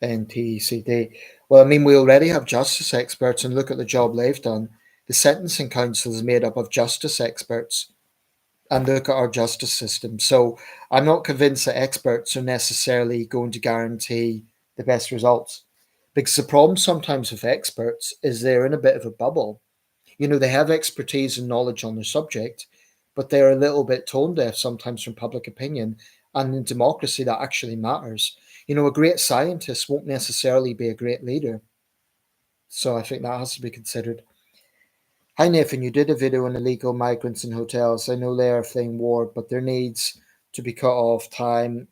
NTCD. Well, I mean, we already have justice experts, and look at the job they've done. The Sentencing Council is made up of justice experts, and look at our justice system. So I'm not convinced that experts are necessarily going to guarantee the best results. Because the problem sometimes with experts is they're in a bit of a bubble. They have expertise and knowledge on their subject, but they're a little bit tone deaf sometimes from public opinion. And in democracy, that actually matters. A great scientist won't necessarily be a great leader. So I think that has to be considered. Hi, Nathan. You did a video on illegal migrants in hotels. I know they are fleeing war, but there needs to be cut off time.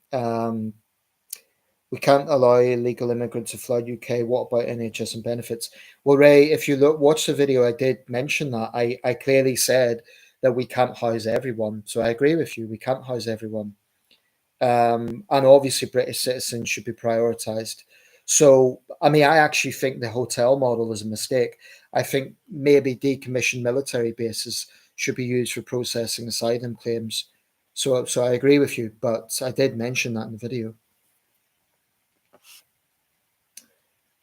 We can't allow illegal immigrants to flood UK. What about NHS and benefits? Well, Ray, if you watch the video, I did mention that. I clearly said that we can't house everyone. So I agree with you. We can't house everyone. And obviously British citizens should be prioritised. So, I mean, I actually think the hotel model is a mistake. I think maybe decommissioned military bases should be used for processing asylum claims. So I agree with you, but I did mention that in the video.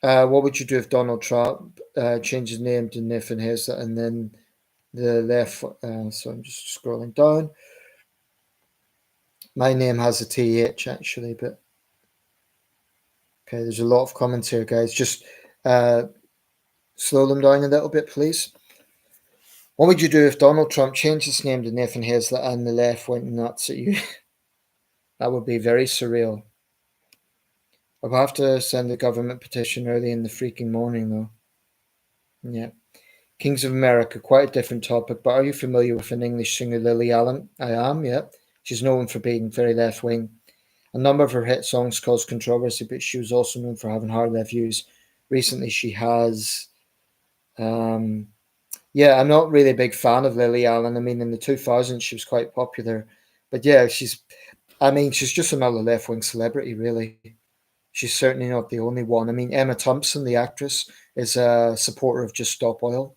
What would you do if Donald Trump changed his name to Nathan Hazlett and then the left? So I'm just scrolling down. My name has a TH actually, but okay, there's a lot of comments here, guys. Just slow them down a little bit, please. What would you do if Donald Trump changed his name to Nathan Hazlett and the left went nuts at you? That would be very surreal. I'll have to send a government petition early in the freaking morning, though. Yeah. Kings of America, quite a different topic, but are you familiar with an English singer, Lily Allen? I am, yeah. She's known for being very left wing. A number of her hit songs caused controversy, but she was also known for having hard left views. Recently, she has. Yeah, I'm not really a big fan of Lily Allen. I mean, in the 2000s, she was quite popular. But yeah, she's just another left wing celebrity, really. She's certainly not the only one. I mean, Emma Thompson, the actress, is a supporter of Just Stop Oil.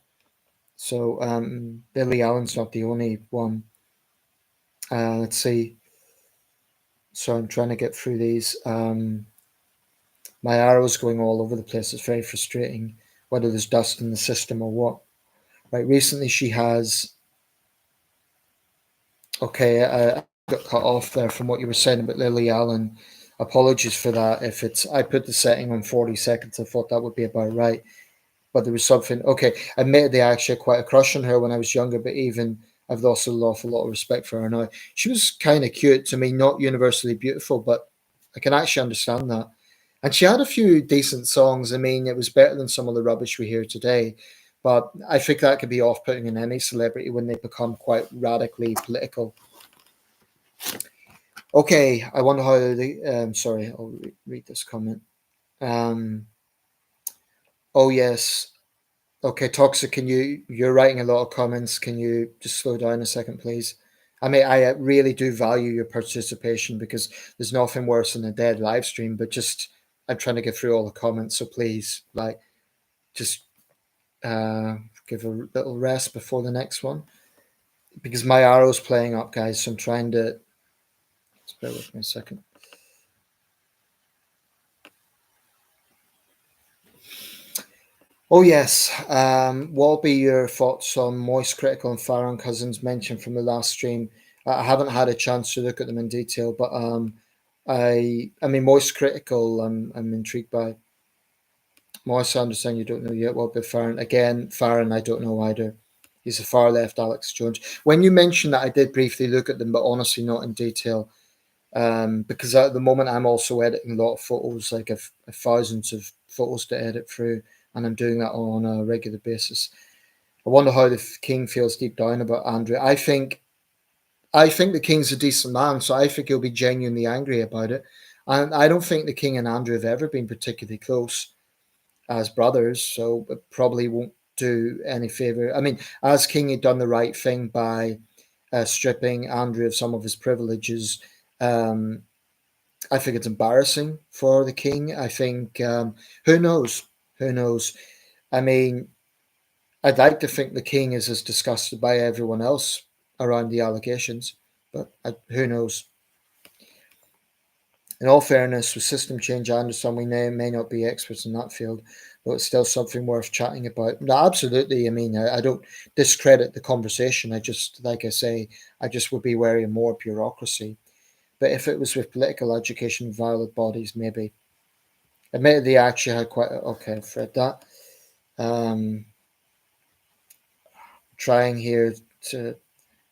So Lily Allen's not the only one. Let's see. So I'm trying to get through these. My arrow's going all over the place. It's very frustrating, whether there's dust in the system or what. Right, recently she has. Okay, I got cut off there from what you were saying about Lily Allen. Apologies for that. If it's, I put the setting on 40 seconds. I thought that would be about right. But there was something. Okay, admittedly, I actually had quite a crush on her when I was younger, but even I've lost a lot of respect for her now. She was kind of cute to me, not universally beautiful, but I can actually understand that. And she had a few decent songs. I mean, it was better than some of the rubbish we hear today. But I think that could be off putting in any celebrity when they become quite radically political. Okay, I wonder how the. Sorry, I'll read this comment. Oh, yes. Okay, Toxic, you're writing a lot of comments. Can you just slow down a second, please? I mean, I really do value your participation because there's nothing worse than a dead live stream, but just, I'm trying to get through all the comments. So please, just give a little rest before the next one. because my arrow's playing up, guys. So I'm trying to. Just bear with me a second. Oh yes. What will be your thoughts on Moist Critical and Farron Cousins mentioned from the last stream? I haven't had a chance to look at them in detail, but I mean Moist Critical. I'm intrigued by. Moist, I understand you don't know yet. What about Farron? Again, Farron, I don't know either. He's a far left Alex Jones. When you mentioned that, I did briefly look at them, but honestly, not in detail. Because at the moment I'm also editing a lot of photos, like I've thousands of photos to edit through, and I'm doing that on a regular basis. I wonder how the King feels deep down about Andrew. I think the King's a decent man, so I think he'll be genuinely angry about it. And I don't think the King and Andrew have ever been particularly close as brothers, so it probably won't do any favor. I mean, as King had done the right thing by stripping Andrew of some of his privileges. Um, I think it's embarrassing for the King. I think who knows? Who knows? I mean, I'd like to think the King is as disgusted by everyone else around the allegations, but who knows? In all fairness, with system change, I understand we may not be experts in that field, but it's still something worth chatting about. No, absolutely. I mean, I don't discredit the conversation. I just, like I say, I just would be wary of more bureaucracy. But if it was with political education, valid bodies, maybe. Admittedly, I actually had quite. Okay, I've read that. Um, trying here to.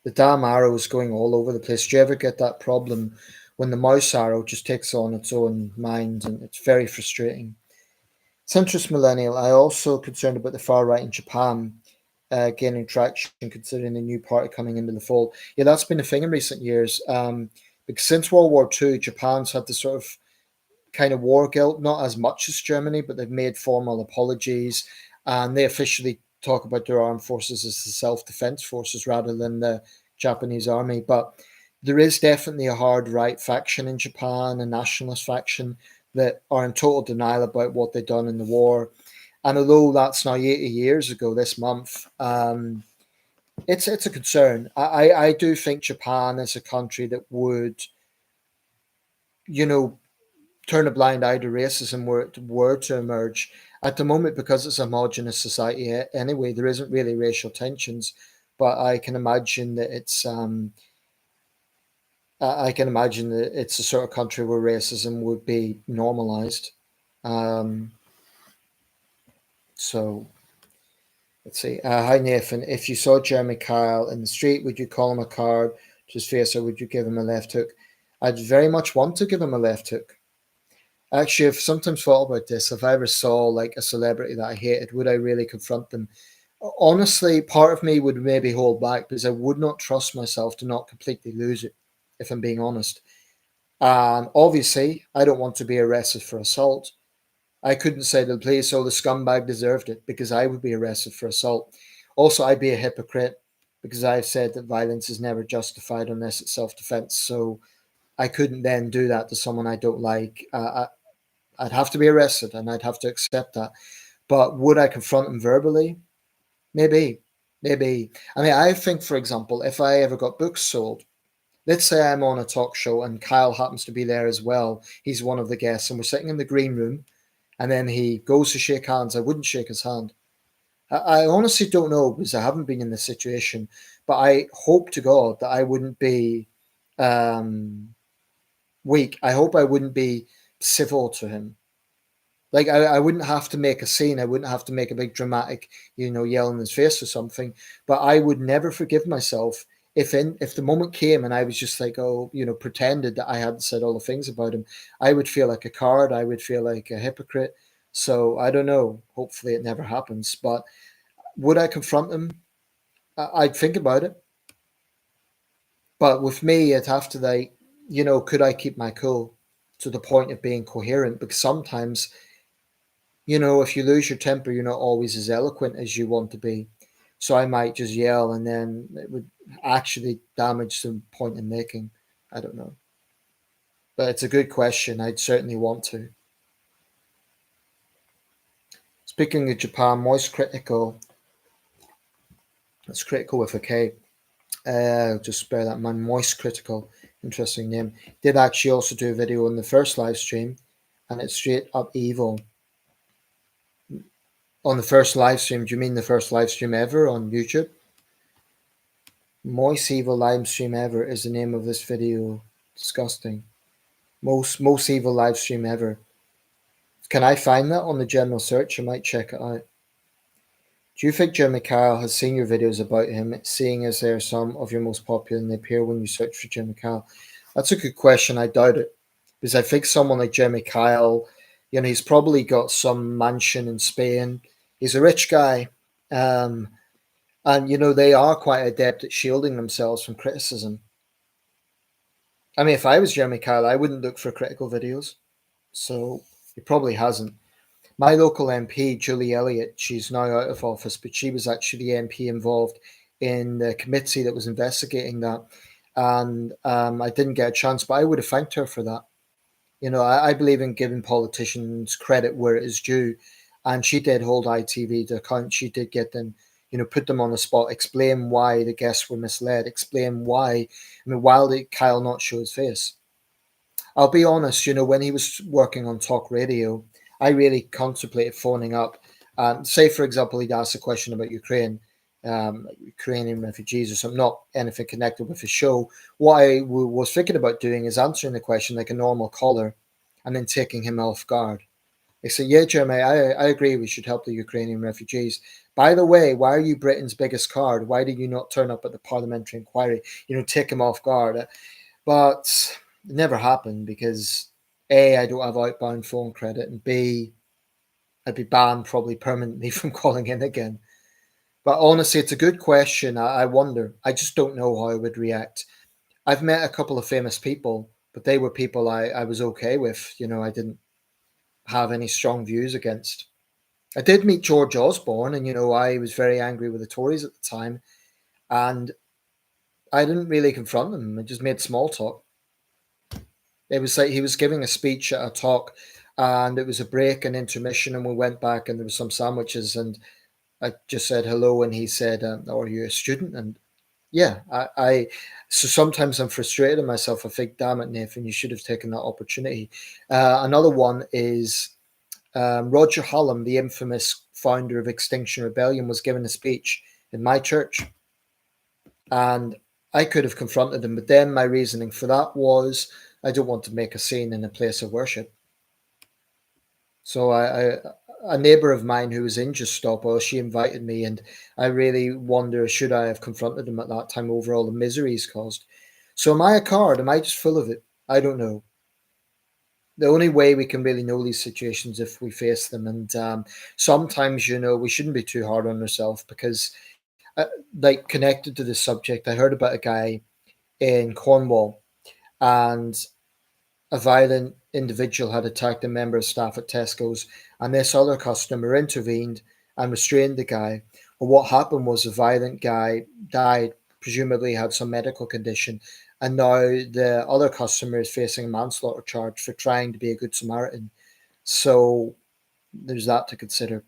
The damn arrow is going all over the place. Do you ever get that problem when the mouse arrow just takes on its own mind and it's very frustrating? Centrist Millennial, I also concerned about the far right in Japan gaining traction considering the new party coming into the fold. Yeah, that's been a thing in recent years. Because since World War II, Japan's had this sort of kind of war guilt, not as much as Germany, but they've made formal apologies and they officially talk about their armed forces as the self defense forces rather than the Japanese army. But there is definitely a hard right faction in Japan, a nationalist faction that are in total denial about what they've done in the war. And although that's now 80 years ago this month, it's a concern. I do think Japan is a country that would, you know, turn a blind eye to racism were to emerge. At the moment, because it's a homogenous society anyway, there isn't really racial tensions. But I can imagine that I can imagine that it's a sort of country where racism would be normalized. Um, so let's see. Hi Nathan, if you saw Jeremy Kyle in the street, would you call him a coward to his face, or would you give him a left hook? I'd very much want to give him a left hook. Actually, I've sometimes thought about this. If I ever saw like a celebrity that I hated, would I really confront them? Honestly, part of me would maybe hold back because I would not trust myself to not completely lose it, if I'm being honest. And obviously, I don't want to be arrested for assault. I couldn't say to the police, oh, the scumbag deserved it, because I would be arrested for assault. Also, I'd be a hypocrite because I've said that violence is never justified unless it's self defense. So I couldn't then do that to someone I don't like. I'd have to be arrested and I'd have to accept that. But would I confront him verbally? Maybe. Maybe. I mean, I think, for example, if I ever got books sold, let's say I'm on a talk show and Kyle happens to be there as well. He's one of the guests, and we're sitting in the green room, and then he goes to shake hands. I wouldn't shake his hand. I honestly don't know because I haven't been in this situation, but I hope to God that I wouldn't be um, weak. I hope I wouldn't be civil to him. Like I wouldn't have to make a scene. I wouldn't have to make a big dramatic, yell in his face or something. But I would never forgive myself if the moment came and I was just like, oh, pretended that I hadn't said all the things about him. I would feel like a coward. I would feel like a hypocrite. So I don't know. Hopefully it never happens. But would I confront him? I'd think about it. But with me, I'd have to could I keep my cool to the point of being coherent? Because sometimes if you lose your temper, you're not always as eloquent as you want to be. So I might just yell and then it would actually damage the point I'm making. I don't know. But it's a good question. I'd certainly want to. Speaking of Japan, Moist Critical, it's critical with a K. Just spare that man. Moist Critical, interesting name. Did actually also do a video on the first live stream, and it's straight up evil. On the first live stream, do you mean the first live stream ever on YouTube? Moist evil live stream ever is the name of this video. Disgusting. Most evil live stream ever. Can I find that on the general search? I might check it out. Do you think Jeremy Kyle has seen your videos about him, seeing as they are some of your most popular and they appear when you search for Jeremy Kyle? That's a good question. I doubt it. Because I think someone like Jeremy Kyle, he's probably got some mansion in Spain. He's a rich guy. And, they are quite adept at shielding themselves from criticism. I mean, if I was Jeremy Kyle, I wouldn't look for critical videos. So he probably hasn't. My local MP, Julie Elliott, she's now out of office, but she was actually the MP involved in the committee that was investigating that. And I didn't get a chance, but I would have thanked her for that. I believe in giving politicians credit where it is due. And she did hold ITV to account. She did get them, put them on the spot, explain why the guests were misled, explain why. Why did Kyle not show his face? I'll be honest, when he was working on talk radio, I really contemplated phoning up. Say, for example, he'd ask a question about Ukraine, Ukrainian refugees or something, not anything connected with the show. What I was thinking about doing is answering the question like a normal caller and then taking him off guard. They say, yeah, Jeremy, I agree we should help the Ukrainian refugees. By the way, why are you Britain's biggest card? Why did you not turn up at the parliamentary inquiry? Take him off guard. But it never happened because A, I don't have outbound phone credit, and B, I'd be banned probably permanently from calling in again. But honestly, it's a good question. I wonder. I just don't know how I would react. I've met a couple of famous people, but they were people I was okay with. I didn't have any strong views against. I did meet George Osborne, and I was very angry with the Tories at the time, and I didn't really confront them. I just made small talk. It was like he was giving a speech at a talk, and it was a break and intermission, and we went back, and there was some sandwiches, and I just said hello, and he said, "Are you a student?" And yeah, so sometimes I'm frustrated with myself. I think, damn it, Nathan, you should have taken that opportunity. Another one is Roger Hallam, the infamous founder of Extinction Rebellion, was giving a speech in my church, and I could have confronted him, but then my reasoning for that was I don't want to make a scene in a place of worship. So a neighbour of mine who was in Just Stop Oil, she invited me, and I really wonder, should I have confronted him at that time over all the misery he's caused? So am I a coward? Am I just full of it? I don't know. The only way we can really know these situations if we face them. And sometimes, we shouldn't be too hard on ourselves because, like, connected to this subject, I heard about a guy in Cornwall, and a violent individual had attacked a member of staff at Tesco's, and this other customer intervened and restrained the guy. But what happened was the violent guy died, presumably had some medical condition, and now the other customer is facing a manslaughter charge for trying to be a good Samaritan. So there's that to consider.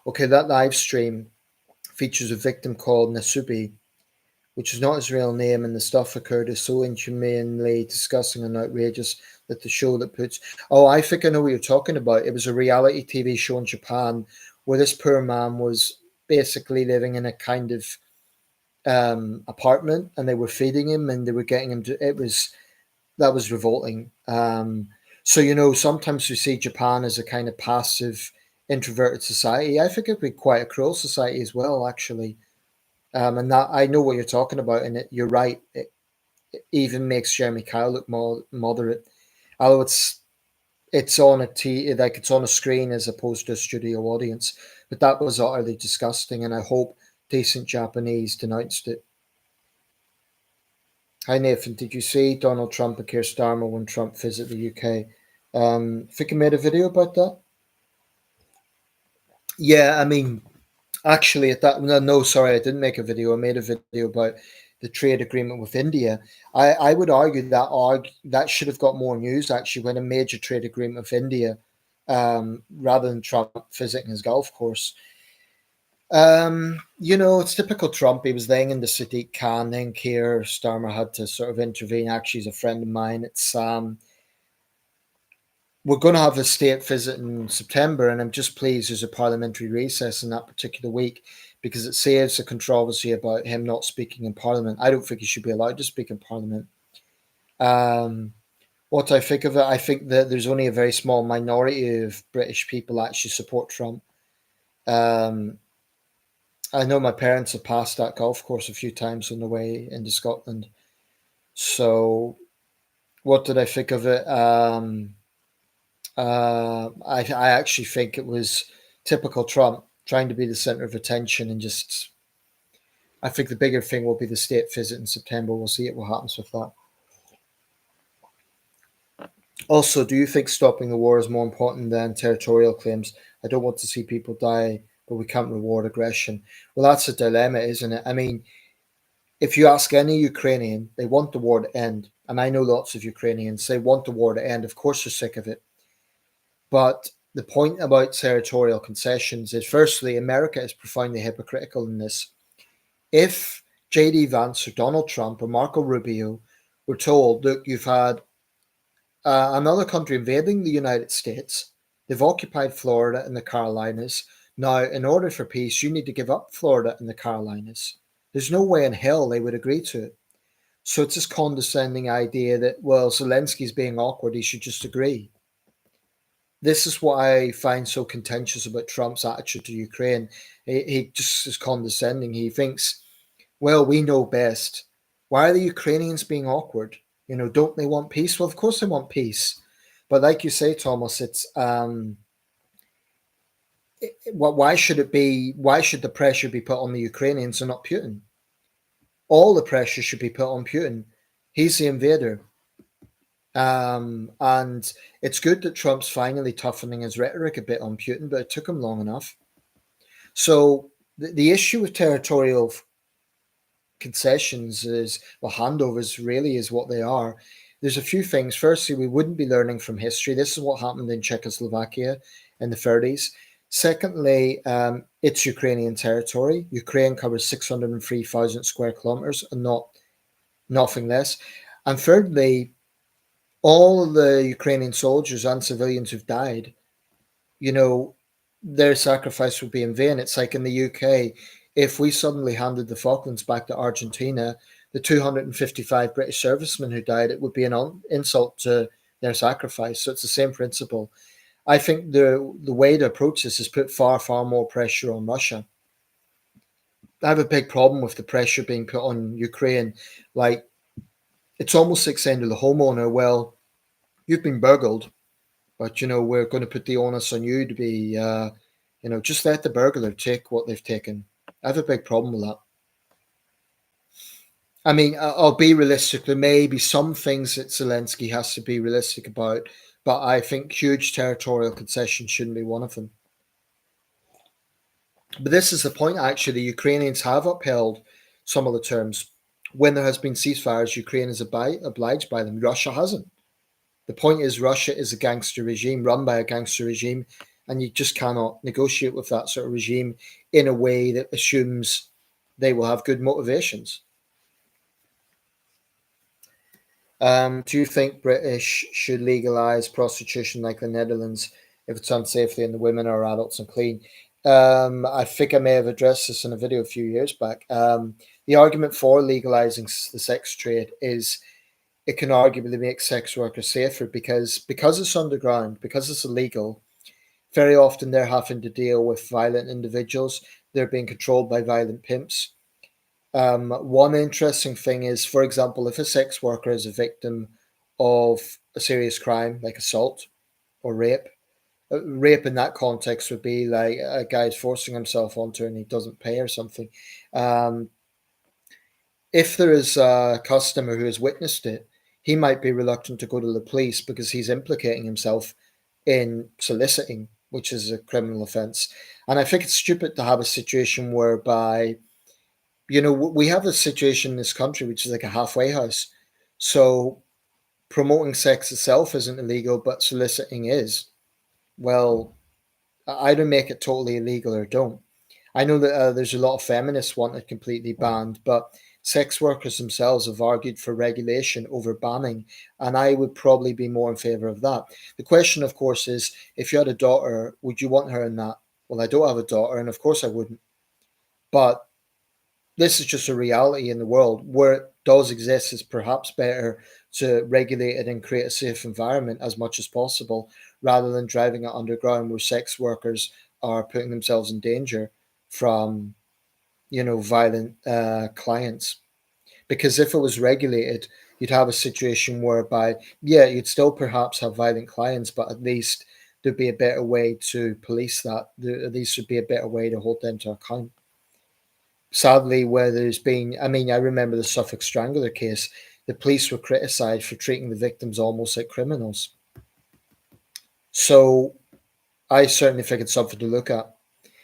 Okay, that live stream features a victim called Nasubi, which is not his real name, and the stuff occurred is so inhumanely disgusting and outrageous that the show that puts... Oh, I think I know what you're talking about. It was a reality TV show in Japan where this poor man was basically living in a kind of apartment, and they were feeding him and they were getting him to... That was revolting. So, sometimes we see Japan as a kind of passive, introverted society. I think it'd be quite a cruel society as well, actually. And that I know what you're talking about, and you're right. It even makes Jeremy Kyle look more moderate, although it's on it's on a screen as opposed to a studio audience. But that was utterly disgusting, and I hope decent Japanese denounced it. Hi Nathan, did you see Donald Trump and Keir Starmer when Trump visited the UK? I think I made a video about that. Yeah, I mean, actually, no, sorry, I didn't make a video. I made a video about the trade agreement with India. I would argue that should have got more news actually when a major trade agreement with India, rather than Trump visiting his golf course. It's typical Trump. He was then in the Sadiq Khan, then Keir Starmer had to sort of intervene. Actually, he's a friend of mine. It's we're going to have a state visit in September, and I'm just pleased there's a parliamentary recess in that particular week because it saves the controversy about him not speaking in Parliament. I don't think he should be allowed to speak in Parliament. Um, what I think of it, I think that there's only a very small minority of British people actually support Trump. Um, I know my parents have passed that golf course a few times on the way into Scotland. So, what did I think of it? I actually think it was typical Trump trying to be the center of attention and just. I think the bigger thing will be the state visit in September. We'll see what happens with that. Also, do you think stopping the war is more important than territorial claims? I don't want to see people die, but we can't reward aggression. Well, that's a dilemma, isn't it? I mean, if you ask any Ukrainian, they want the war to end. And I know lots of Ukrainians, they want the war to end. Of course, they're sick of it. But the point about territorial concessions is firstly, America is profoundly hypocritical in this. If JD Vance or Donald Trump or Marco Rubio were told, look, you've had another country invading the United States, they've occupied Florida and the Carolinas. Now, in order for peace, you need to give up Florida and the Carolinas. There's no way in hell they would agree to it. So it's this condescending idea that, well, Zelensky's being awkward, he should just agree. This is what I find so contentious about Trump's attitude to Ukraine. He just is condescending. He thinks, well, we know best. Why are the Ukrainians being awkward? Don't they want peace? Well, of course they want peace. But like you say, Thomas, it's why should it be? Why should the pressure be put on the Ukrainians and not Putin? All the pressure should be put on Putin. He's the invader. And it's good that Trump's finally toughening his rhetoric a bit on Putin, but it took him long enough. So the issue with territorial concessions is, well, handovers really is what they are. There's a few things. Firstly, we wouldn't be learning from history. This is what happened in Czechoslovakia in the 30s. Secondly, it's Ukrainian territory. Ukraine covers 603,000 square kilometers and nothing less. And thirdly, all of the Ukrainian soldiers and civilians who've died, their sacrifice would be in vain. It's like in the UK, if we suddenly handed the Falklands back to Argentina, the 255 British servicemen who died, it would be an insult to their sacrifice. So it's the same principle. I think the way to approach this is put far, far more pressure on Russia. I have a big problem with the pressure being put on Ukraine. Like, it's almost like saying to the homeowner, well, you've been burgled, but, we're going to put the onus on you to be, just let the burglar take what they've taken. I have a big problem with that. I mean, I'll be realistic. There may be some things that Zelensky has to be realistic about, but I think huge territorial concessions shouldn't be one of them. But this is the point, actually. The Ukrainians have upheld some of the terms. When there has been ceasefires, Ukraine is obliged by them. Russia hasn't. The point is, Russia is a gangster regime run by a gangster regime, and you just cannot negotiate with that sort of regime in a way that assumes they will have good motivations. Do you think British should legalise prostitution like the Netherlands if it's unsafe and the women are adults and clean? I think I may have addressed this in a video a few years back. The argument for legalising the sex trade is it can arguably make sex workers safer because it's underground, because it's illegal. Very often they're having to deal with violent individuals. They're being controlled by violent pimps. One interesting thing is, for example, if a sex worker is a victim of a serious crime like assault or rape, rape in that context would be like a guy's forcing himself onto her and he doesn't pay or something. If there is a customer who has witnessed it, he might be reluctant to go to the police because he's implicating himself in soliciting, which is a criminal offence. And I think it's stupid to have a situation whereby, we have a situation in this country which is like a halfway house. So promoting sex itself isn't illegal, but soliciting is. Well, either make it totally illegal or don't. I know that there's a lot of feminists want it completely banned, but sex workers themselves have argued for regulation over banning, and I would probably be more in favour of that. The question, of course, is if you had a daughter, would you want her in that? Well, I don't have a daughter, and of course I wouldn't. But this is just a reality in the world where it does exist. It's perhaps better to regulate it and create a safe environment as much as possible rather than driving it underground where sex workers are putting themselves in danger from, violent clients. Because if it was regulated, you'd have a situation whereby, yeah, you'd still perhaps have violent clients, but at least there'd be a better way to police that. At least there'd be a better way to hold them to account. Sadly, where there's been, I mean, I remember the Suffolk Strangler case, the police were criticised for treating the victims almost like criminals. So I certainly think it's something to look at.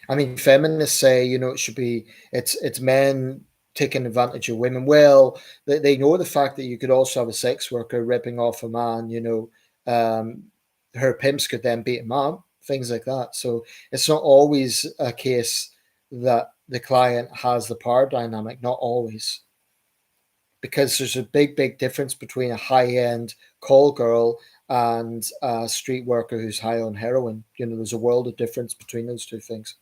I mean, feminists say, it should be, it's men taking advantage of women. Well, they know the fact that you could also have a sex worker ripping off a man, her pimps could then beat him up, things like that. So it's not always a case that the client has the power dynamic, not always. Because there's a big difference between a high end call girl and a street worker who's high on heroin. There's a world of difference between those two things.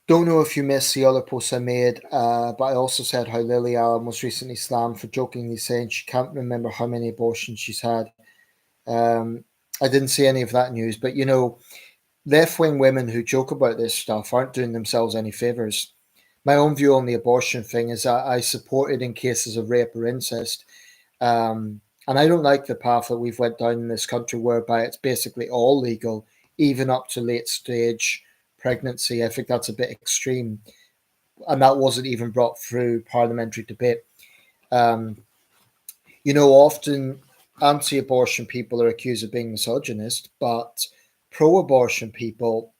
Don't know if you missed the other post I made, but I also said how Lily Allen was recently slammed for jokingly saying she can't remember how many abortions she's had. I didn't see any of that news, but left wing women who joke about this stuff aren't doing themselves any favors. My own view on the abortion thing is that I support it in cases of rape or incest. And I don't like the path that we've went down in this country whereby it's basically all legal, even up to late stage pregnancy. I think that's a bit extreme. And that wasn't even brought through parliamentary debate. Often anti abortion people are accused of being misogynist, but pro abortion people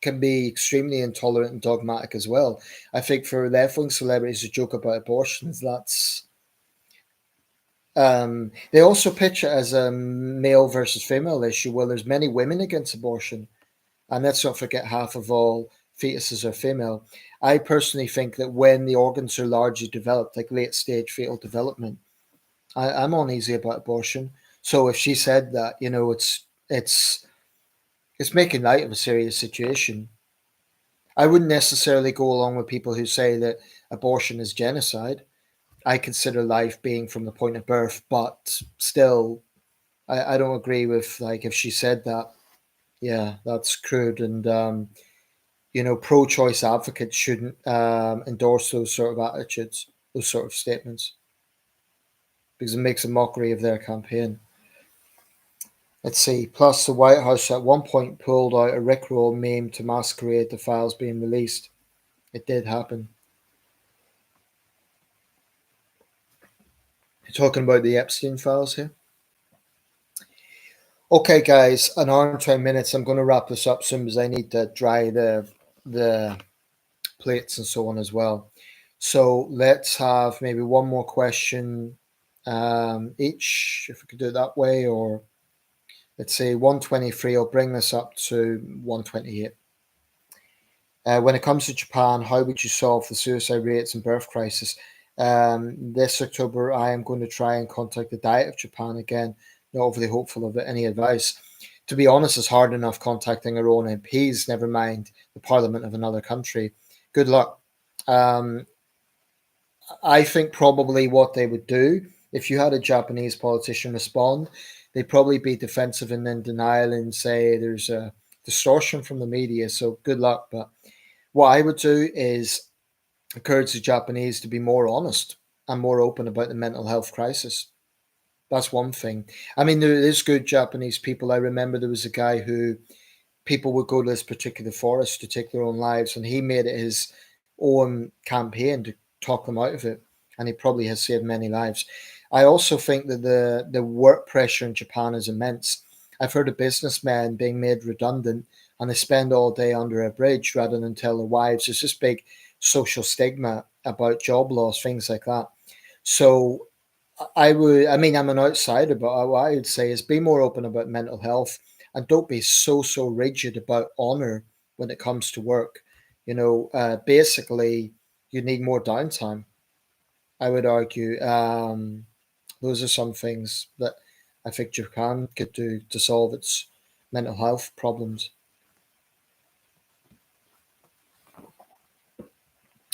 can be extremely intolerant and dogmatic as well. I think for left wing celebrities to joke about abortions, that's. They also pitch it as a male versus female issue. Well, there's many women against abortion, and let's not forget half of all fetuses are female. I personally think that when the organs are largely developed, like late stage fetal development, I'm uneasy about abortion. So if she said that, it's making light of a serious situation. I wouldn't necessarily go along with people who say that abortion is genocide. I consider life being from the point of birth, but still, I don't agree with like if she said that. Yeah, that's crude, and pro-choice advocates shouldn't endorse those sort of attitudes, those sort of statements, because it makes a mockery of their campaign. Let's see. Plus, the White House at one point pulled out a Rickroll meme to masquerade the files being released. It did happen. You're talking about the Epstein files here? Okay, guys, an hour and 20 minutes. I'm going to wrap this up soon because I need to dry the plates and so on as well. So let's have maybe one more question each, if we could do it that way, or let's say 123. I'll bring this up to 128. When it comes to Japan, how would you solve the suicide rates and birth crisis? This October, I am going to try and contact the Diet of Japan again. Not overly hopeful of any advice. To be honest, it's hard enough contacting our own MPs, never mind the parliament of another country. Good luck. I think probably what they would do, if you had a Japanese politician respond, they'd probably be defensive and in denial and say there's a distortion from the media. So good luck. But what I would do is encourage the Japanese to be more honest and more open about the mental health crisis. That's one thing. I mean, there is good Japanese people. I remember there was a guy who people would go to this particular forest to take their own lives, and he made it his own campaign to talk them out of it. And he probably has saved many lives. I also think that the work pressure in Japan is immense. I've heard of businessmen being made redundant and they spend all day under a bridge rather than tell their wives. There's this big social stigma about job loss, things like that. So I mean, I'm an outsider, but what I would say is be more open about mental health and don't be so rigid about honor when it comes to work. Basically, you need more downtime. I would argue those are some things that I think Japan could do to solve its mental health problems.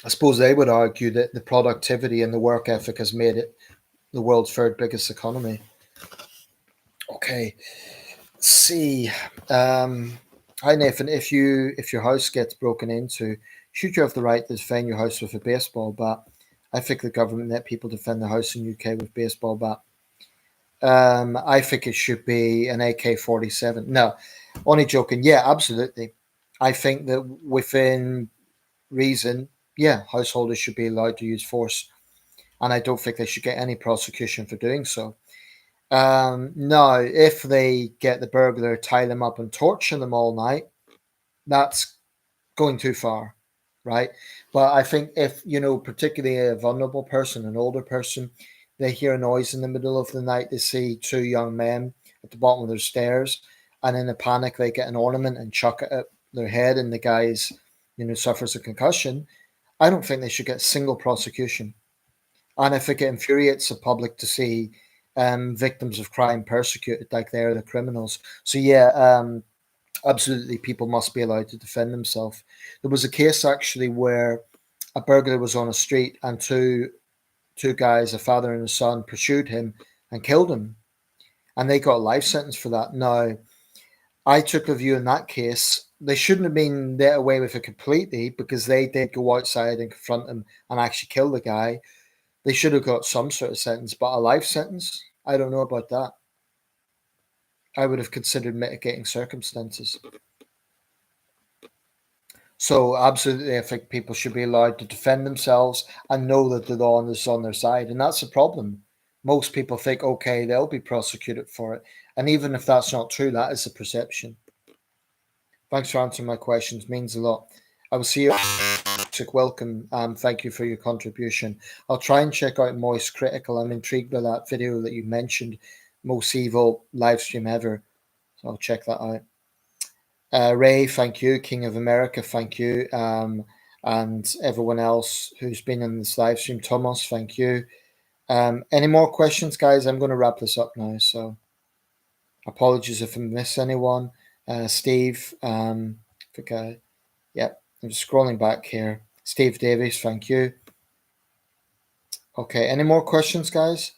I suppose they would argue that the productivity and the work ethic has made it the world's third biggest economy. Okay, let's see. Um, Hi Nathan, if your house gets broken into, should you have the right to defend your house with a baseball bat? I think the government let people defend the house in UK with baseball bat. I think it should be an AK-47. No, only joking. Yeah, absolutely. I think that within reason, yeah, householders should be allowed to use force, and I don't think they should get any prosecution for doing so. Now, if they get the burglar, tie them up, and torture them all night, that's going too far, right? But I think if, particularly a vulnerable person, an older person, they hear a noise in the middle of the night, they see two young men at the bottom of their stairs, and in a panic, they get an ornament and chuck it at their head, and the guy's, suffers a concussion. I don't think they should get single prosecution. And I think it infuriates the public to see victims of crime persecuted like they're the criminals. So, yeah, absolutely, people must be allowed to defend themselves. There was a case actually where a burglar was on a street and two guys, a father and a son, pursued him and killed him, and they got a life sentence for that. Now, I took a view in that case. They shouldn't have been let away with it completely because they did go outside and confront him and actually kill the guy. They should have got some sort of sentence, but a life sentence? I don't know about that. I would have considered mitigating circumstances. So absolutely, I think people should be allowed to defend themselves and know that the law is on their side, and that's the problem. Most people think, okay, they'll be prosecuted for it, and even if that's not true, that is a perception. Thanks for answering my questions; means a lot. I will see you. Welcome. Thank you for your contribution. I'll try and check out Moist Critical. I'm intrigued by that video that you mentioned, most evil live stream ever. So I'll check that out. Ray, thank you. King of America, thank you. And everyone else who's been in this live stream. Thomas, thank you. Any more questions, guys? I'm going to wrap this up now. So apologies if I miss anyone. Steve, I think I'm just scrolling back here. Steve Davies, thank you. Okay, any more questions, guys?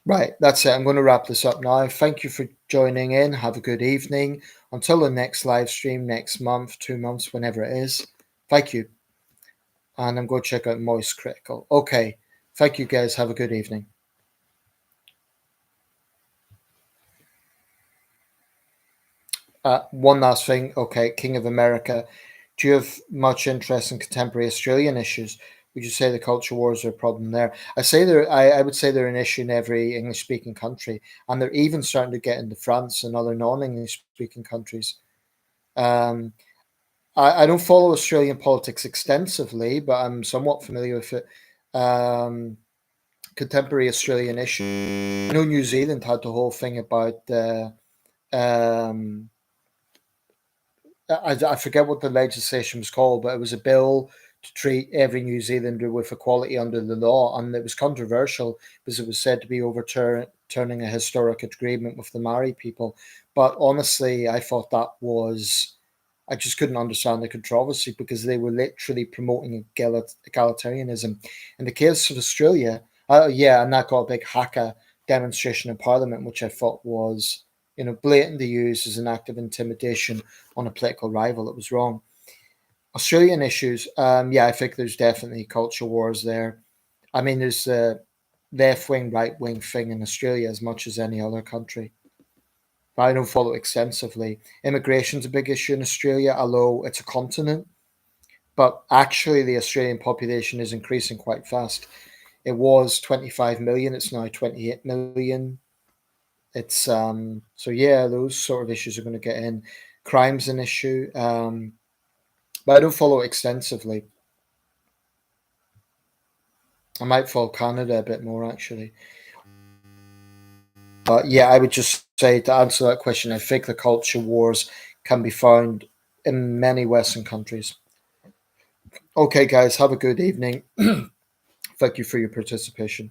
Right, that's it. I'm going to wrap this up now. Thank you for joining in. Have a good evening. Until the next live stream next month, 2 months, whenever it is. Thank you. And I'm going to check out Moist Critical. Okay. Thank you, guys. Have a good evening. One last thing. Okay, King of America. Do you have much interest in contemporary Australian issues? Would you say the culture wars are a problem there? I would say they're an issue in every English speaking country, and they're even starting to get into France and other non English speaking countries. Um, I don't follow Australian politics extensively, but I'm somewhat familiar with it. Contemporary Australian issues. I know New Zealand had the whole thing about um, I forget what the legislation was called, but it was a bill to treat every New Zealander with equality under the law, and it was controversial because it was said to be overturning a historic agreement with the Maori people. But honestly, I thought that was I just couldn't understand the controversy because they were literally promoting egalitarianism. In the case of Australia, yeah, and that got a big haka demonstration in Parliament, which I thought was, blatantly used as an act of intimidation on a political rival. It was wrong. Australian issues, yeah, I think there's definitely culture wars there. I mean, there's the left wing, right wing thing in Australia as much as any other country. But I don't follow extensively. Immigration's a big issue in Australia, although it's a continent. But actually, the Australian population is increasing quite fast. It was 25 million, it's now 28 million. It's so yeah, those sort of issues are going to get in. Crime's an issue, but I don't follow it extensively. I might follow Canada a bit more actually. But yeah, I would just say to answer that question, I think the culture wars can be found in many Western countries. Okay, guys, have a good evening. Thank you for your participation.